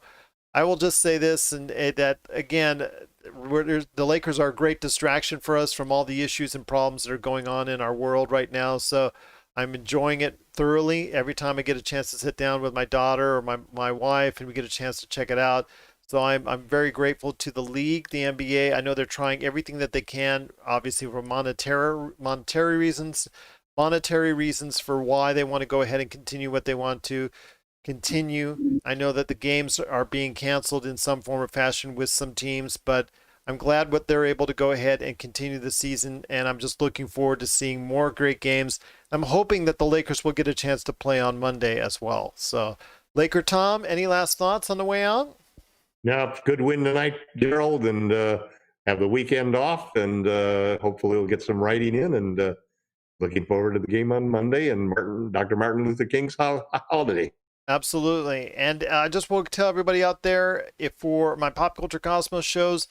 I will just say this, and that again, the Lakers are a great distraction for us from all the issues and problems that are going on in our world right now. So I'm enjoying it thoroughly every time I get a chance to sit down with my daughter or my wife, and we get a chance to check it out. So I'm very grateful to the league, the NBA. I know they're trying everything that they can, obviously for monetary reasons for why they want to go ahead and continue what they want to continue. I know that the games are being canceled in some form or fashion with some teams, but I'm glad what they're able to go ahead and continue the season, and I'm just looking forward to seeing more great games. I'm hoping that the Lakers will get a chance to play on Monday as well. So, Laker Tom, any last thoughts on the way out? Yeah, good win tonight, Gerald, and have the weekend off, and hopefully we'll get some writing in, and looking forward to the game on Monday and Dr. Martin Luther King's holiday. Absolutely. And I just want to tell everybody out there, if for my Pop Culture Cosmos shows,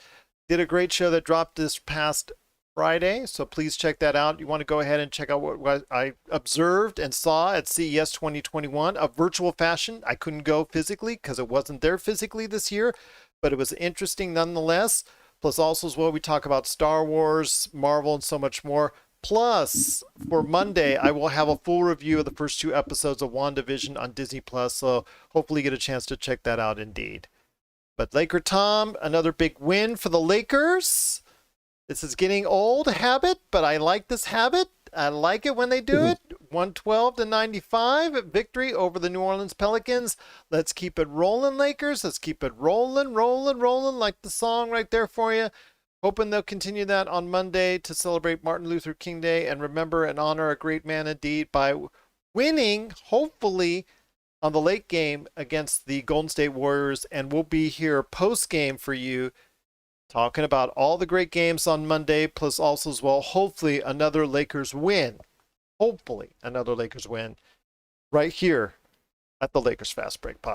did a great show that dropped this past Friday, so please check that out. You want to go ahead and check out what I observed and saw at CES 2021, a virtual fashion. I couldn't go physically because it wasn't there physically this year, but it was interesting nonetheless. Plus also as well, we talk about Star Wars, Marvel, and so much more. Plus, for Monday, I will have a full review of the first 2 episodes of WandaVision on Disney+, so hopefully you get a chance to check that out indeed. But Laker Tom, another big win for the Lakers. This is getting old habit, but I like this habit. I like it when they do it. 112-95 victory over the New Orleans Pelicans. Let's keep it rolling, Lakers. Let's keep it rolling, like the song right there for you. Hoping they'll continue that on Monday to celebrate Martin Luther King Day and remember and honor a great man indeed by winning, hopefully, on the late game against the Golden State Warriors. And we'll be here post-game for you talking about all the great games on Monday, plus also as well, hopefully, another Lakers win. Hopefully, another Lakers win right here at the Lakers Fast Break Podcast.